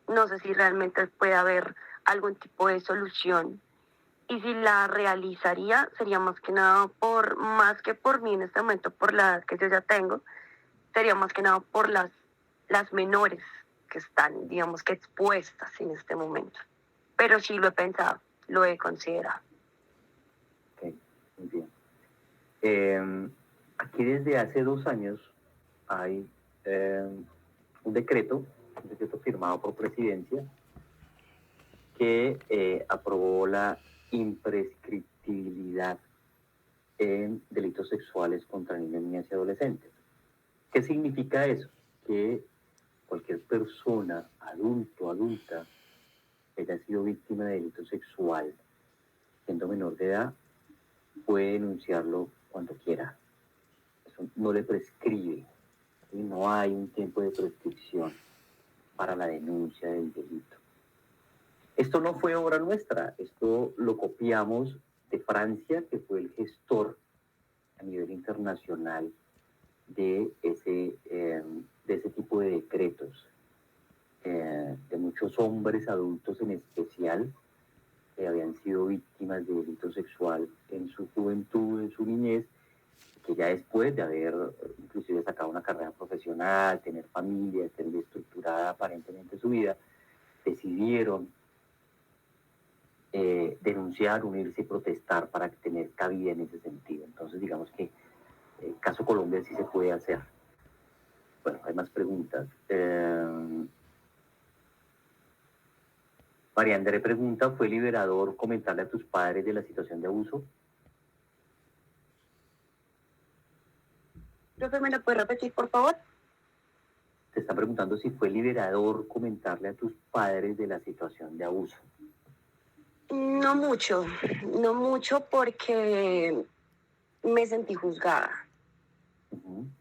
No sé si realmente puede haber algún tipo de solución. Y si la realizaría, sería más que nada más que por mí en este momento, por la edad que yo ya tengo, sería más que nada por las menores que están, digamos que expuestas en este momento. Pero sí lo he pensado, lo he considerado. Ok, muy bien. Aquí desde hace 2 años hay un decreto firmado por presidencia que aprobó la imprescriptibilidad en delitos sexuales contra niños, niñas y adolescentes. ¿Qué significa eso? Que cualquier persona, adulto o adulta, que haya sido víctima de delito sexual, siendo menor de edad, puede denunciarlo cuando quiera. Eso no le prescribe. ¿Sí? No hay un tiempo de prescripción para la denuncia del delito. Esto no fue obra nuestra, esto lo copiamos de Francia, que fue el gestor a nivel internacional de ese tipo de decretos, de muchos hombres adultos en especial, que habían sido víctimas de delito sexual en su juventud, en su niñez, que ya después de haber inclusive sacado una carrera profesional, tener familia, tener estructurada aparentemente su vida, decidieron denunciar, unirse y protestar para tener cabida en ese sentido. Entonces, digamos que el caso Colombia sí se puede hacer. Bueno, hay más preguntas. María André pregunta, ¿fue liberador comentarle a tus padres de la situación de abuso? Profe, ¿me lo puede repetir, por favor? Te está preguntando si fue liberador comentarle a tus padres de la situación de abuso. No mucho porque me sentí juzgada.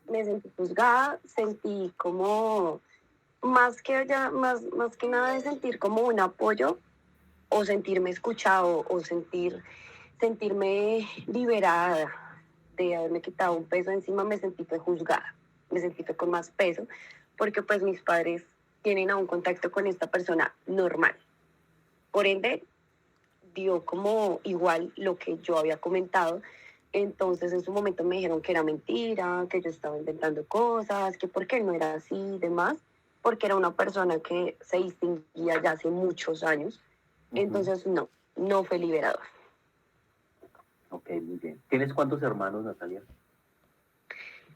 Me sentí juzgada, sentí como, más que nada de sentir como un apoyo o sentirme escuchado o sentirme liberada de haberme quitado un peso encima, me sentí fue juzgada, me sentí fue con más peso, porque pues mis padres tienen aún contacto con esta persona normal. Por ende, dio como igual lo que yo había comentado. Entonces en su momento me dijeron que era mentira, que yo estaba inventando cosas, que por qué no era así y demás, porque era una persona que se distinguía ya hace muchos años. Entonces no fue liberador. Ok, muy bien. ¿Tienes cuántos hermanos, Natalia?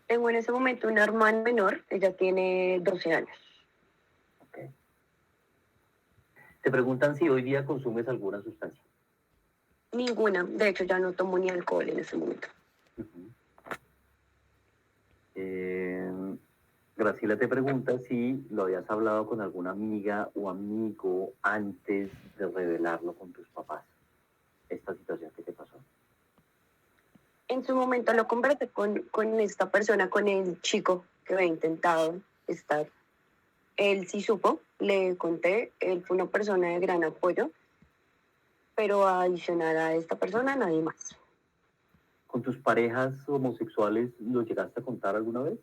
Tengo en ese momento una hermana menor, ella tiene 12 años. Ok. Te preguntan si hoy día consumes alguna sustancia. Ninguna, de hecho ya no tomo ni alcohol en ese momento. Graciela te pregunta si lo habías hablado con alguna amiga o amigo antes de revelarlo con tus papás, esta situación que te pasó. En su momento lo conversé con esta persona, con el chico que había intentado estar. Él sí supo, le conté, él fue una persona de gran apoyo, pero adicional a esta persona, nadie más. ¿Con tus parejas homosexuales lo llegaste a contar alguna vez?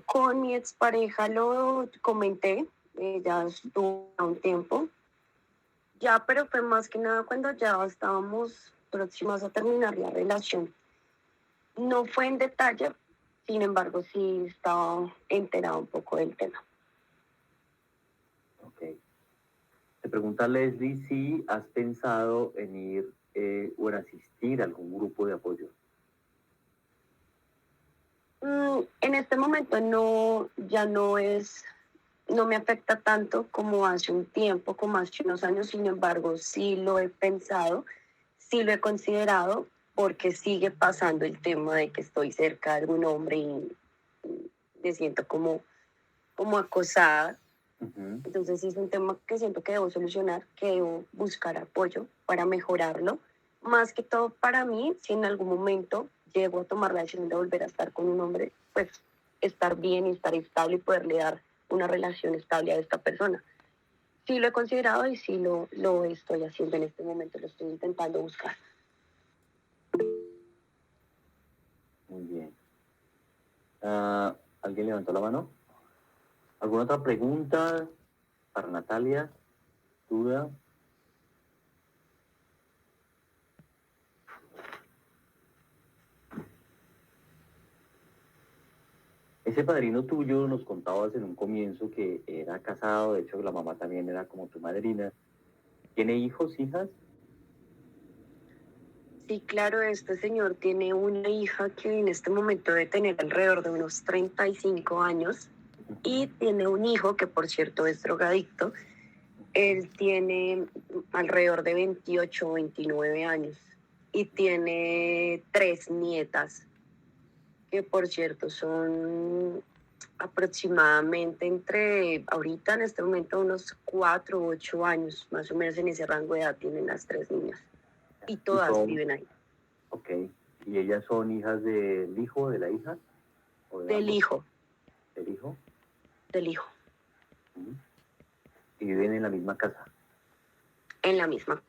Con mi expareja lo comenté, ella estuvo un tiempo, ya, pero fue más que nada cuando ya estábamos próximas a terminar la relación. No fue en detalle, sin embargo, sí estaba enterado un poco del tema. Ok. Te pregunta Leslie si has pensado en ir o en asistir a algún grupo de apoyo. En este momento ya no me afecta tanto como hace un tiempo, como hace unos años. Sin embargo, sí lo he pensado, sí lo he considerado, porque sigue pasando el tema de que estoy cerca de algún hombre y me siento como acosada. Entonces sí es un tema que siento que debo solucionar, que debo buscar apoyo para mejorarlo. Más que todo para mí, si en algún momento llego a tomar la decisión de volver a estar con un hombre, pues estar bien y estar estable y poderle dar una relación estable a esta persona. Sí lo he considerado y sí lo estoy haciendo en este momento, lo estoy intentando buscar. Muy bien. ¿Alguien levantó la mano? ¿Alguna otra pregunta para Natalia? ¿Duda? Ese padrino tuyo nos contabas en un comienzo que era casado, de hecho la mamá también era como tu madrina. ¿Tiene hijos, hijas? Sí, claro, este señor tiene una hija que en este momento debe tener alrededor de unos 35 años y tiene un hijo que por cierto es drogadicto. Él tiene alrededor de 28 o 29 años y tiene 3 nietas, que por cierto son aproximadamente ahorita en este momento unos 4 o 8 años, más o menos en ese rango de edad tienen las 3 niñas y todas viven ahí. Ok. ¿Y ellas son hijas del hijo, de la hija? ¿O de Del ambos? hijo. ¿Del hijo? Del hijo. ¿Y viven en la misma casa? En la misma.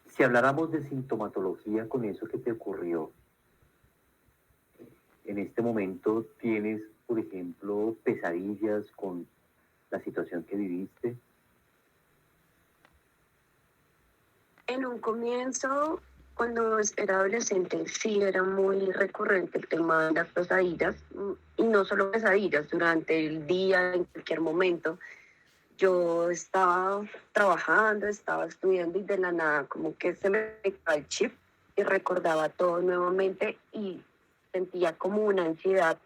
Si habláramos de sintomatología con eso que te ocurrió, en este momento tienes, por ejemplo, pesadillas con la situación que viviste. En un comienzo, cuando era adolescente, sí era muy recurrente el tema de las pesadillas, y no solo pesadillas, durante el día, en cualquier momento. Yo estaba trabajando, estaba estudiando y de la nada como que se me quedaba el chip y recordaba todo nuevamente y sentía como una ansiedad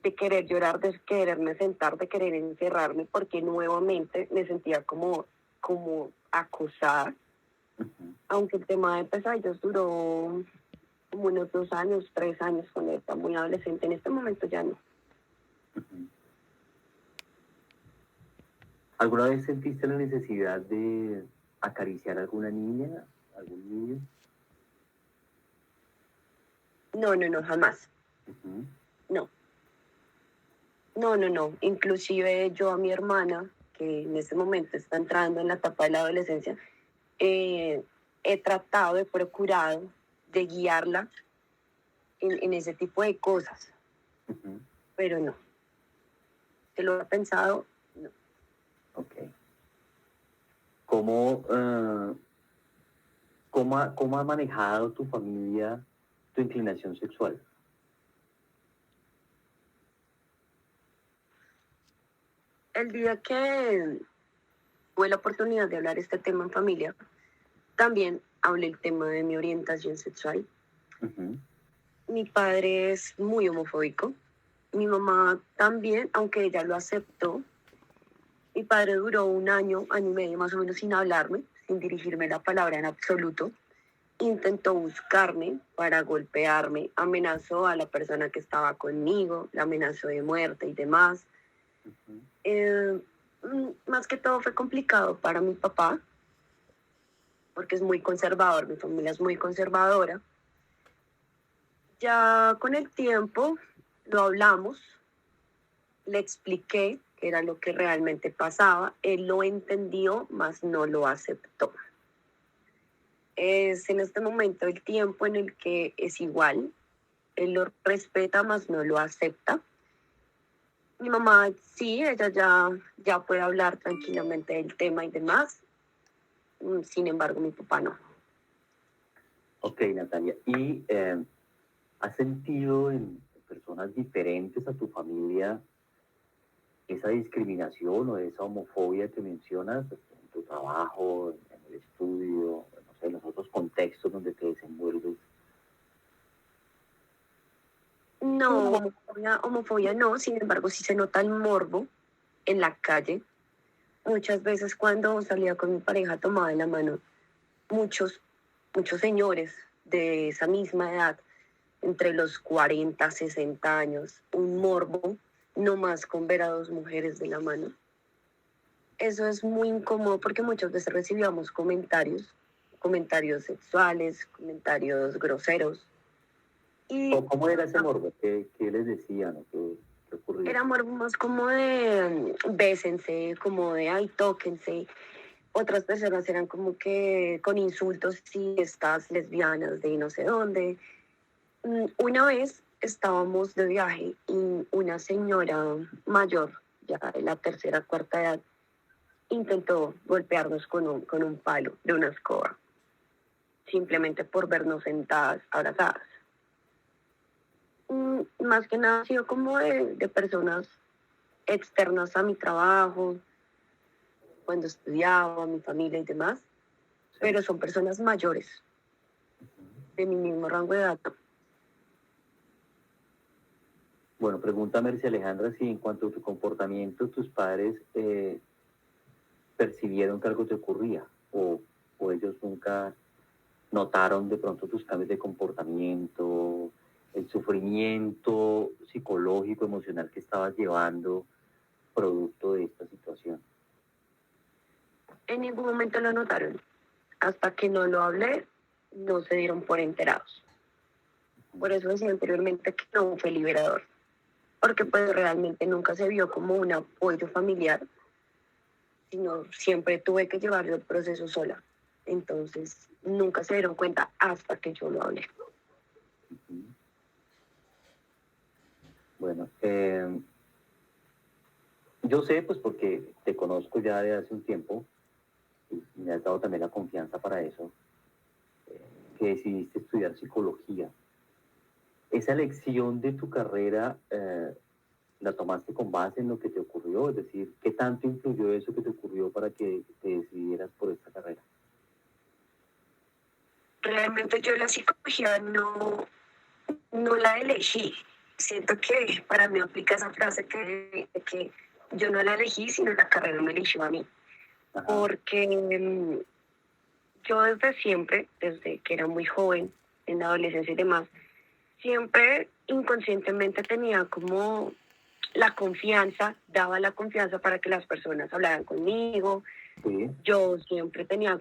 de querer llorar, de quererme sentar, de querer encerrarme, porque nuevamente me sentía como acosada. Aunque el tema de pesadillas duró como unos 2 años, 3 años, cuando estaba muy adolescente. En este momento ya no. ¿Alguna vez sentiste la necesidad de acariciar a alguna niña, algún niño? No, jamás. No. No. Inclusive yo a mi hermana, que en ese momento está entrando en la etapa de la adolescencia, he tratado, he procurado de guiarla en ese tipo de cosas, pero no. ¿Se lo ha pensado? No. Ok. ¿Cómo ha manejado tu familia tu inclinación sexual? El día que tuve la oportunidad de hablar este tema en familia, también hablé el tema de mi orientación sexual. Mi padre es muy homofóbico. Mi mamá también, aunque ella lo aceptó. Mi padre duró un año, año y medio más o menos sin hablarme, sin dirigirme la palabra en absoluto. Intentó buscarme para golpearme, amenazó a la persona que estaba conmigo, la amenazó de muerte y demás. Más que todo fue complicado para mi papá, porque es muy conservador, mi familia es muy conservadora. Ya con el tiempo lo hablamos, le expliqué qué era lo que realmente pasaba, él lo entendió, mas no lo aceptó. Es en este momento el tiempo en el que es igual, él lo respeta, mas no lo acepta. Mi mamá sí, ella ya puede hablar tranquilamente del tema y demás, sin embargo mi papá no. Ok, Natalia. ¿Y has sentido en personas diferentes a tu familia esa discriminación o esa homofobia que mencionas en tu trabajo, en el estudio, no sé, en los otros contextos donde te desenvuelves? No, homofobia no, sin embargo sí se nota el morbo en la calle. Muchas veces cuando salía con mi pareja tomaba de la mano muchos señores de esa misma edad, entre los 40, 60 años, un morbo, no más con ver a dos mujeres de la mano. Eso es muy incómodo porque muchas veces recibíamos comentarios sexuales, comentarios groseros. Y ¿Cómo era ese morbo? ¿Qué les decían o qué ocurría? era morbo más como de bésense, como de ay, tóquense. Otras personas eran como que con insultos, si estas lesbianas de no sé dónde. Una vez estábamos de viaje y una señora mayor, ya de la tercera, cuarta edad, intentó golpearnos con un palo de una escoba, simplemente por vernos sentadas, abrazadas. Más que nada ha sido como de personas externas a mi trabajo, cuando estudiaba, mi familia y demás, pero son personas mayores, de mi mismo rango de edad. Bueno, pregunta Mercy Alejandra si en cuanto a tu comportamiento, tus padres percibieron que algo te ocurría o ellos nunca notaron de pronto tus cambios de comportamiento, el sufrimiento psicológico, emocional que estabas llevando producto de esta situación. En ningún momento lo notaron. Hasta que no lo hablé, no se dieron por enterados. Por eso decía anteriormente que no fue liberador. Porque pues realmente nunca se vio como un apoyo familiar, sino siempre tuve que llevarlo el proceso sola. Entonces nunca se dieron cuenta hasta que yo lo hablé. Bueno, yo sé, pues porque te conozco ya de hace un tiempo y me has dado también la confianza para eso, que decidiste estudiar psicología. ¿Esa elección de tu carrera la tomaste con base en lo que te ocurrió? Es decir, ¿qué tanto influyó eso que te ocurrió para que te decidieras por esta carrera? Realmente yo la psicología no la elegí. Siento que para mí aplica esa frase que yo no la elegí, sino la carrera me eligió a mí. Ajá. Porque yo desde siempre, desde que era muy joven, en la adolescencia y demás, siempre inconscientemente tenía como la confianza, daba la confianza para que las personas hablaran conmigo. Sí. Yo siempre tenía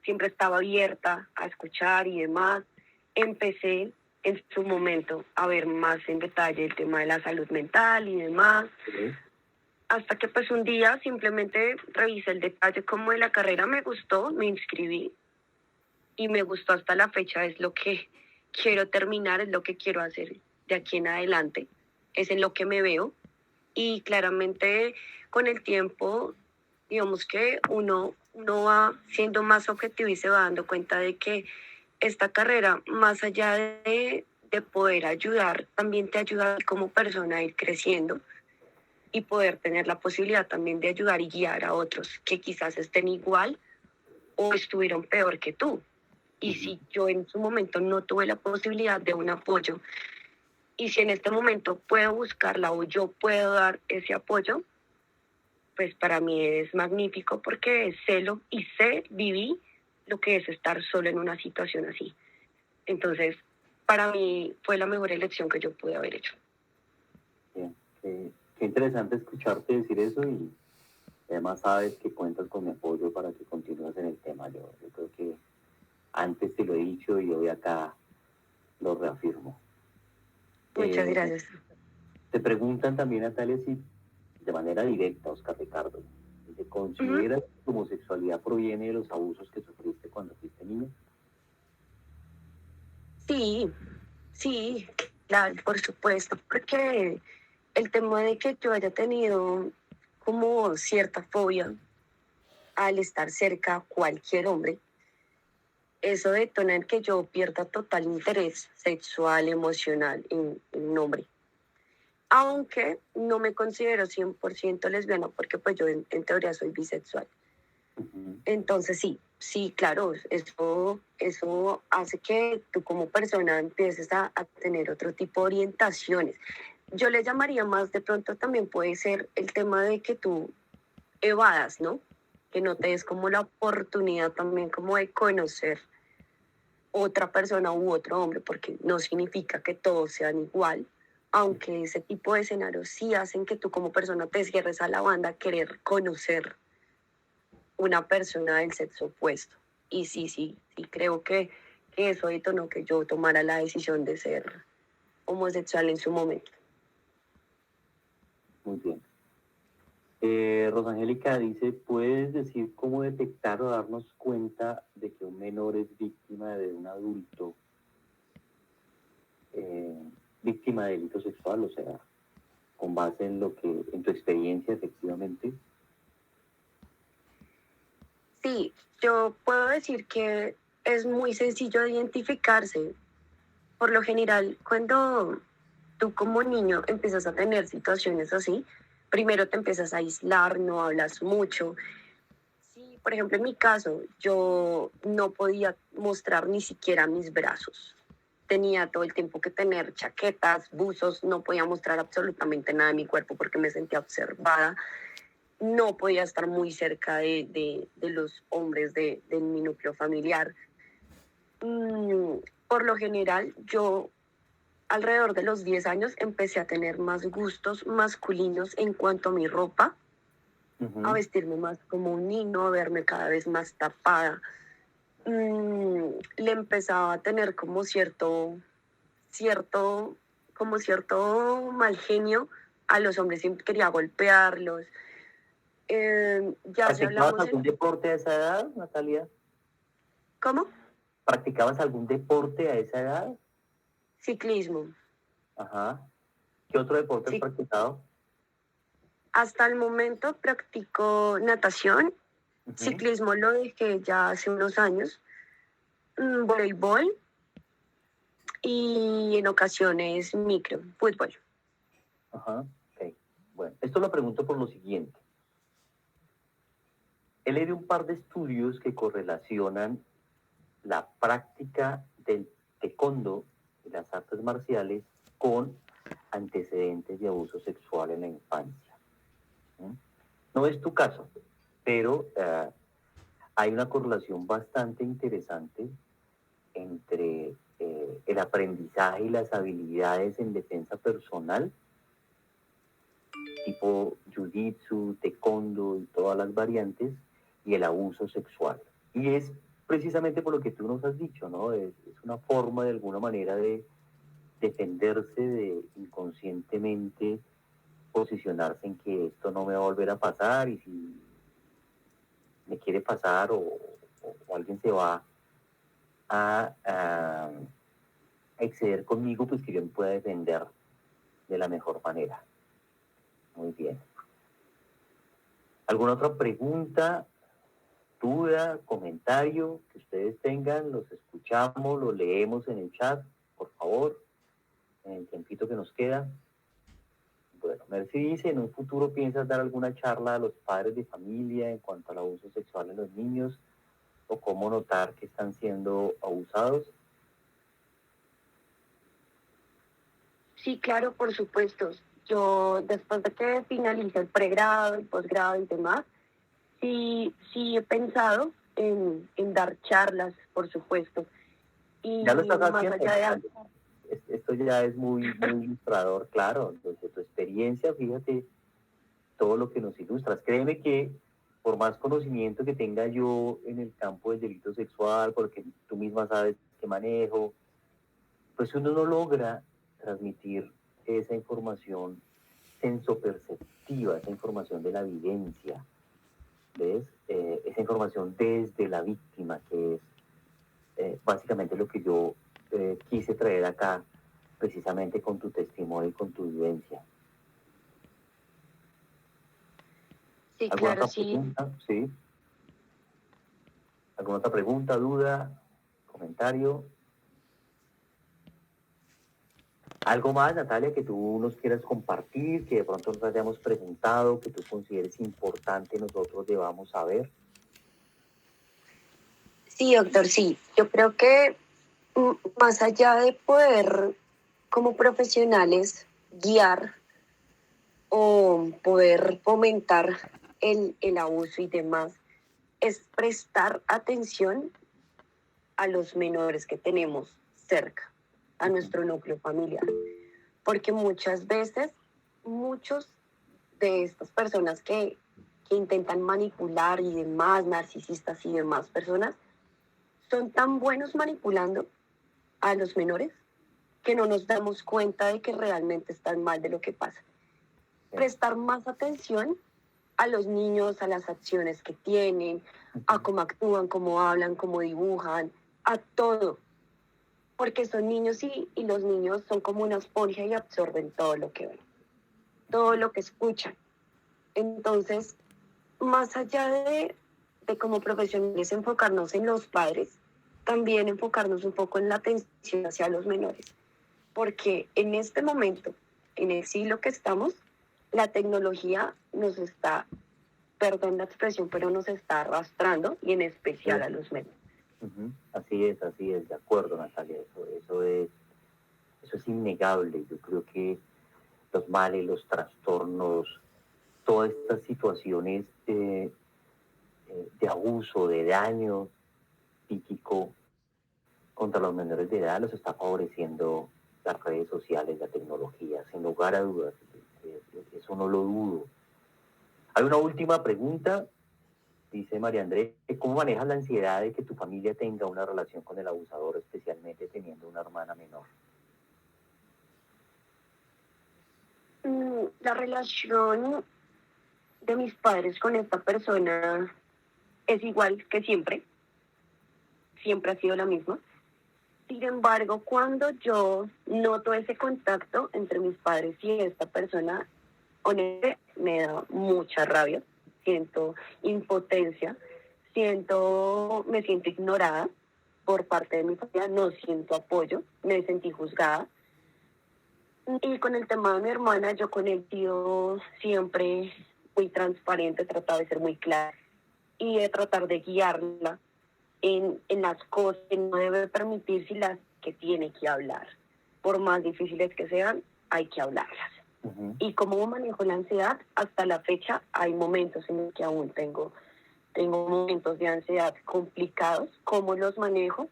siempre estaba abierta a escuchar y demás. Empecé en su momento a ver más en detalle el tema de la salud mental y demás. Sí. Hasta que pues un día simplemente revisé el detalle como de la carrera, me gustó, me inscribí y me gustó hasta la fecha, es lo que quiero terminar, es lo que quiero hacer de aquí en adelante, es en lo que me veo y claramente con el tiempo, digamos que uno va siendo más objetivo y se va dando cuenta de que esta carrera, más allá de poder ayudar, también te ayuda como persona a ir creciendo y poder tener la posibilidad también de ayudar y guiar a otros que quizás estén igual o estuvieron peor que tú. Y si yo en su momento no tuve la posibilidad de un apoyo, y si en este momento puedo buscarla o yo puedo dar ese apoyo, pues para mí es magnífico porque viví lo que es estar solo en una situación así. Entonces, para mí fue la mejor elección que yo pude haber hecho. Bien, qué interesante escucharte decir eso y además sabes que cuentas con mi apoyo para que continúes en el tema. Yo creo que antes te lo he dicho y hoy acá lo reafirmo. Muchas gracias. Te preguntan también, Natalia, si de manera directa, Oscar Ricardo, si ¿te consideras que tu homosexualidad proviene de los abusos que sufriste cuando fuiste niña? Sí, sí, claro, por supuesto, porque el tema de que yo haya tenido como cierta fobia al estar cerca a cualquier hombre, eso detona en que yo pierda total interés sexual, emocional en un hombre. Aunque no me considero 100% lesbiana porque pues yo en teoría soy bisexual. Entonces sí, claro, eso hace que tú como persona empieces a tener otro tipo de orientaciones. Yo le llamaría más, de pronto también puede ser el tema de que tú evadas, ¿no? Que no te des como la oportunidad también como de conocer otra persona u otro hombre, porque no significa que todos sean igual, aunque ese tipo de escenarios sí hacen que tú como persona te cierres a la banda a querer conocer una persona del sexo opuesto. Y sí, creo que eso detonó que yo tomara la decisión de ser homosexual en su momento. Muy bien. Rosangélica dice, ¿puedes decir cómo detectar o darnos cuenta de que un menor es víctima de un adulto, víctima de delito sexual? O sea, con base en en tu experiencia, efectivamente. Sí, yo puedo decir que es muy sencillo de identificarse. Por lo general, cuando tú como niño empiezas a tener situaciones así, primero te empiezas a aislar, no hablas mucho. Sí, por ejemplo, en mi caso, yo no podía mostrar ni siquiera mis brazos. Tenía todo el tiempo que tener chaquetas, buzos, no podía mostrar absolutamente nada de mi cuerpo porque me sentía observada. No podía estar muy cerca de los hombres de mi núcleo familiar. Por lo general, yo alrededor de los 10 años empecé a tener más gustos masculinos en cuanto a mi ropa, a vestirme más como un niño, a verme cada vez más tapada. Le empezaba a tener como cierto mal genio a los hombres, siempre quería golpearlos. Ya si ¿Practicabas hablamos algún deporte a esa edad, Natalia? ¿Cómo? ¿Practicabas algún deporte a esa edad? Ciclismo. Ajá. ¿Qué otro deporte has Sí. practicado? Hasta el momento practico natación, ciclismo lo dejé ya hace unos años, voleibol y en ocasiones fútbol. Ajá, ok. Bueno, esto lo pregunto por lo siguiente. He leído un par de estudios que correlacionan la práctica del taekwondo y las artes marciales con antecedentes de abuso sexual en la infancia. No es tu caso, pero hay una correlación bastante interesante entre el aprendizaje y las habilidades en defensa personal, tipo jiu-jitsu, taekwondo y todas las variantes, y el abuso sexual. Y es precisamente por lo que tú nos has dicho, ¿no? Es una forma de alguna manera de defenderse, de inconscientemente posicionarse en que esto no me va a volver a pasar y si me quiere pasar o alguien se va, a exceder conmigo, pues que yo me pueda defender de la mejor manera. Muy bien. ¿Alguna otra pregunta, duda, comentario que ustedes tengan? Los escuchamos, los leemos en el chat, por favor, en el tiempito que nos queda. Bueno, Mercy dice, ¿en un futuro piensas dar alguna charla a los padres de familia en cuanto al abuso sexual en los niños o cómo notar que están siendo abusados? Sí, claro, por supuesto. Yo, después de que finalice el pregrado, el posgrado y demás, sí he pensado en dar charlas, por supuesto. Y Ya lo estás más haciendo. allá de... Esto ya es muy, muy ilustrador, claro, desde tu experiencia, fíjate todo lo que nos ilustras. Créeme que por más conocimiento que tenga yo en el campo del delito sexual, porque tú misma sabes que manejo, pues uno no logra transmitir esa información sensoperceptiva, esa información de la vivencia, ¿ves? Esa información desde la víctima, que es básicamente lo que yo quise traer acá, precisamente con tu testimonio y con tu vivencia. Sí, ¿Alguna claro, otra sí. pregunta? ¿Sí? ¿Alguna otra pregunta, duda, comentario? ¿Algo más, Natalia, que tú nos quieras compartir, que de pronto nos hayamos preguntado, que tú consideres importante nosotros debamos saber? Sí, doctor, sí. Yo creo que más allá de poder, como profesionales, guiar o poder fomentar el abuso y demás, es prestar atención a los menores que tenemos cerca, a nuestro núcleo familiar. Porque muchas veces, muchos de estas personas que intentan manipular y demás, narcisistas y demás personas, son tan buenos manipulando a los menores que no nos damos cuenta de que realmente están mal de lo que pasa. Prestar más atención a los niños, a las acciones que tienen, a cómo actúan, cómo hablan, cómo dibujan, a todo. Porque son niños y los niños son como una esponja y absorben todo lo que ven, todo lo que escuchan. Entonces, más allá de como profesionales enfocarnos en los padres, también enfocarnos un poco en la atención hacia los menores. Porque en este momento, en el siglo que estamos, la tecnología nos está, perdón la expresión, pero nos está arrastrando y en especial a los menores. Así es, de acuerdo, Natalia, eso es innegable. Yo creo que los males, los trastornos, todas estas situaciones de abuso, de daño psíquico contra los menores de edad los está favoreciendo las redes sociales, la tecnología, sin lugar a dudas. Eso no lo dudo. Hay una última pregunta, dice María Andrés, ¿cómo manejas la ansiedad de que tu familia tenga una relación con el abusador, especialmente teniendo una hermana menor? La relación de mis padres con esta persona es igual que siempre ha sido la misma. Sin embargo, cuando yo noto ese contacto entre mis padres y esta persona, honestamente me da mucha rabia, siento impotencia, me siento ignorada por parte de mi familia, no siento apoyo, me sentí juzgada. Y con el tema de mi hermana, yo con el tío siempre muy transparente, he tratado de ser muy clara y de tratar de guiarla en las cosas que no debe permitir si las que tiene que hablar. Por más difíciles que sean, hay que hablarlas. Y como manejo la ansiedad, hasta la fecha hay momentos en los que aún tengo momentos de ansiedad complicados. ¿Cómo los manejo?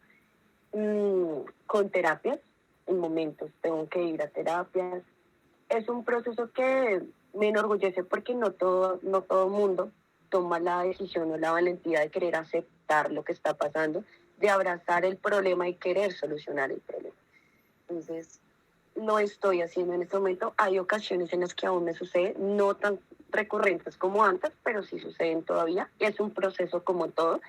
Con terapias. En momentos tengo que ir a terapias. Es un proceso que me enorgullece porque no todo mundo toma la decisión o la valentía de querer aceptar lo que está pasando, de abrazar el problema y querer solucionar el problema. Entonces, lo estoy haciendo en este momento. Hay ocasiones en las que aún me sucede, no tan recurrentes como antes, pero sí suceden todavía. Es un proceso como todo,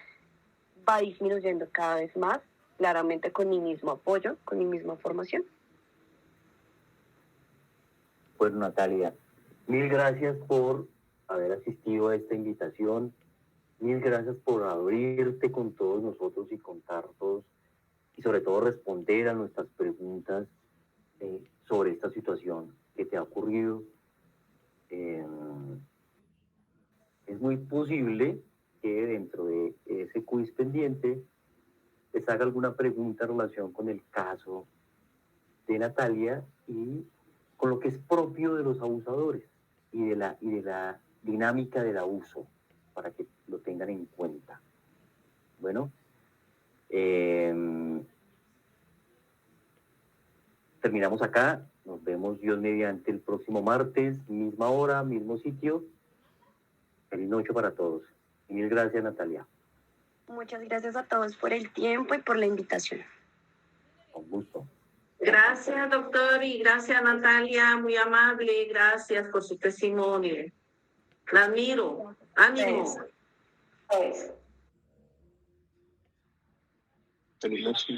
va disminuyendo cada vez más, claramente con mi mismo apoyo, con mi misma formación. Bueno, Natalia, mil gracias por haber asistido a esta invitación. Mil gracias por abrirte con todos nosotros y contarnos y sobre todo responder a nuestras preguntas sobre esta situación que te ha ocurrido. Es muy posible que dentro de ese quiz pendiente les haga alguna pregunta en relación con el caso de Natalia y con lo que es propio de los abusadores y de la dinámica del abuso, para que lo tengan en cuenta. Bueno, terminamos acá. Nos vemos Dios mediante el próximo martes, misma hora, mismo sitio. Feliz noche para todos. Y mil gracias, Natalia. Muchas gracias a todos por el tiempo y por la invitación. Con gusto. Gracias, doctor, y gracias, Natalia, muy amable. Gracias por su testimonio. La admiro. Ánimo. Pues. Feliz noche.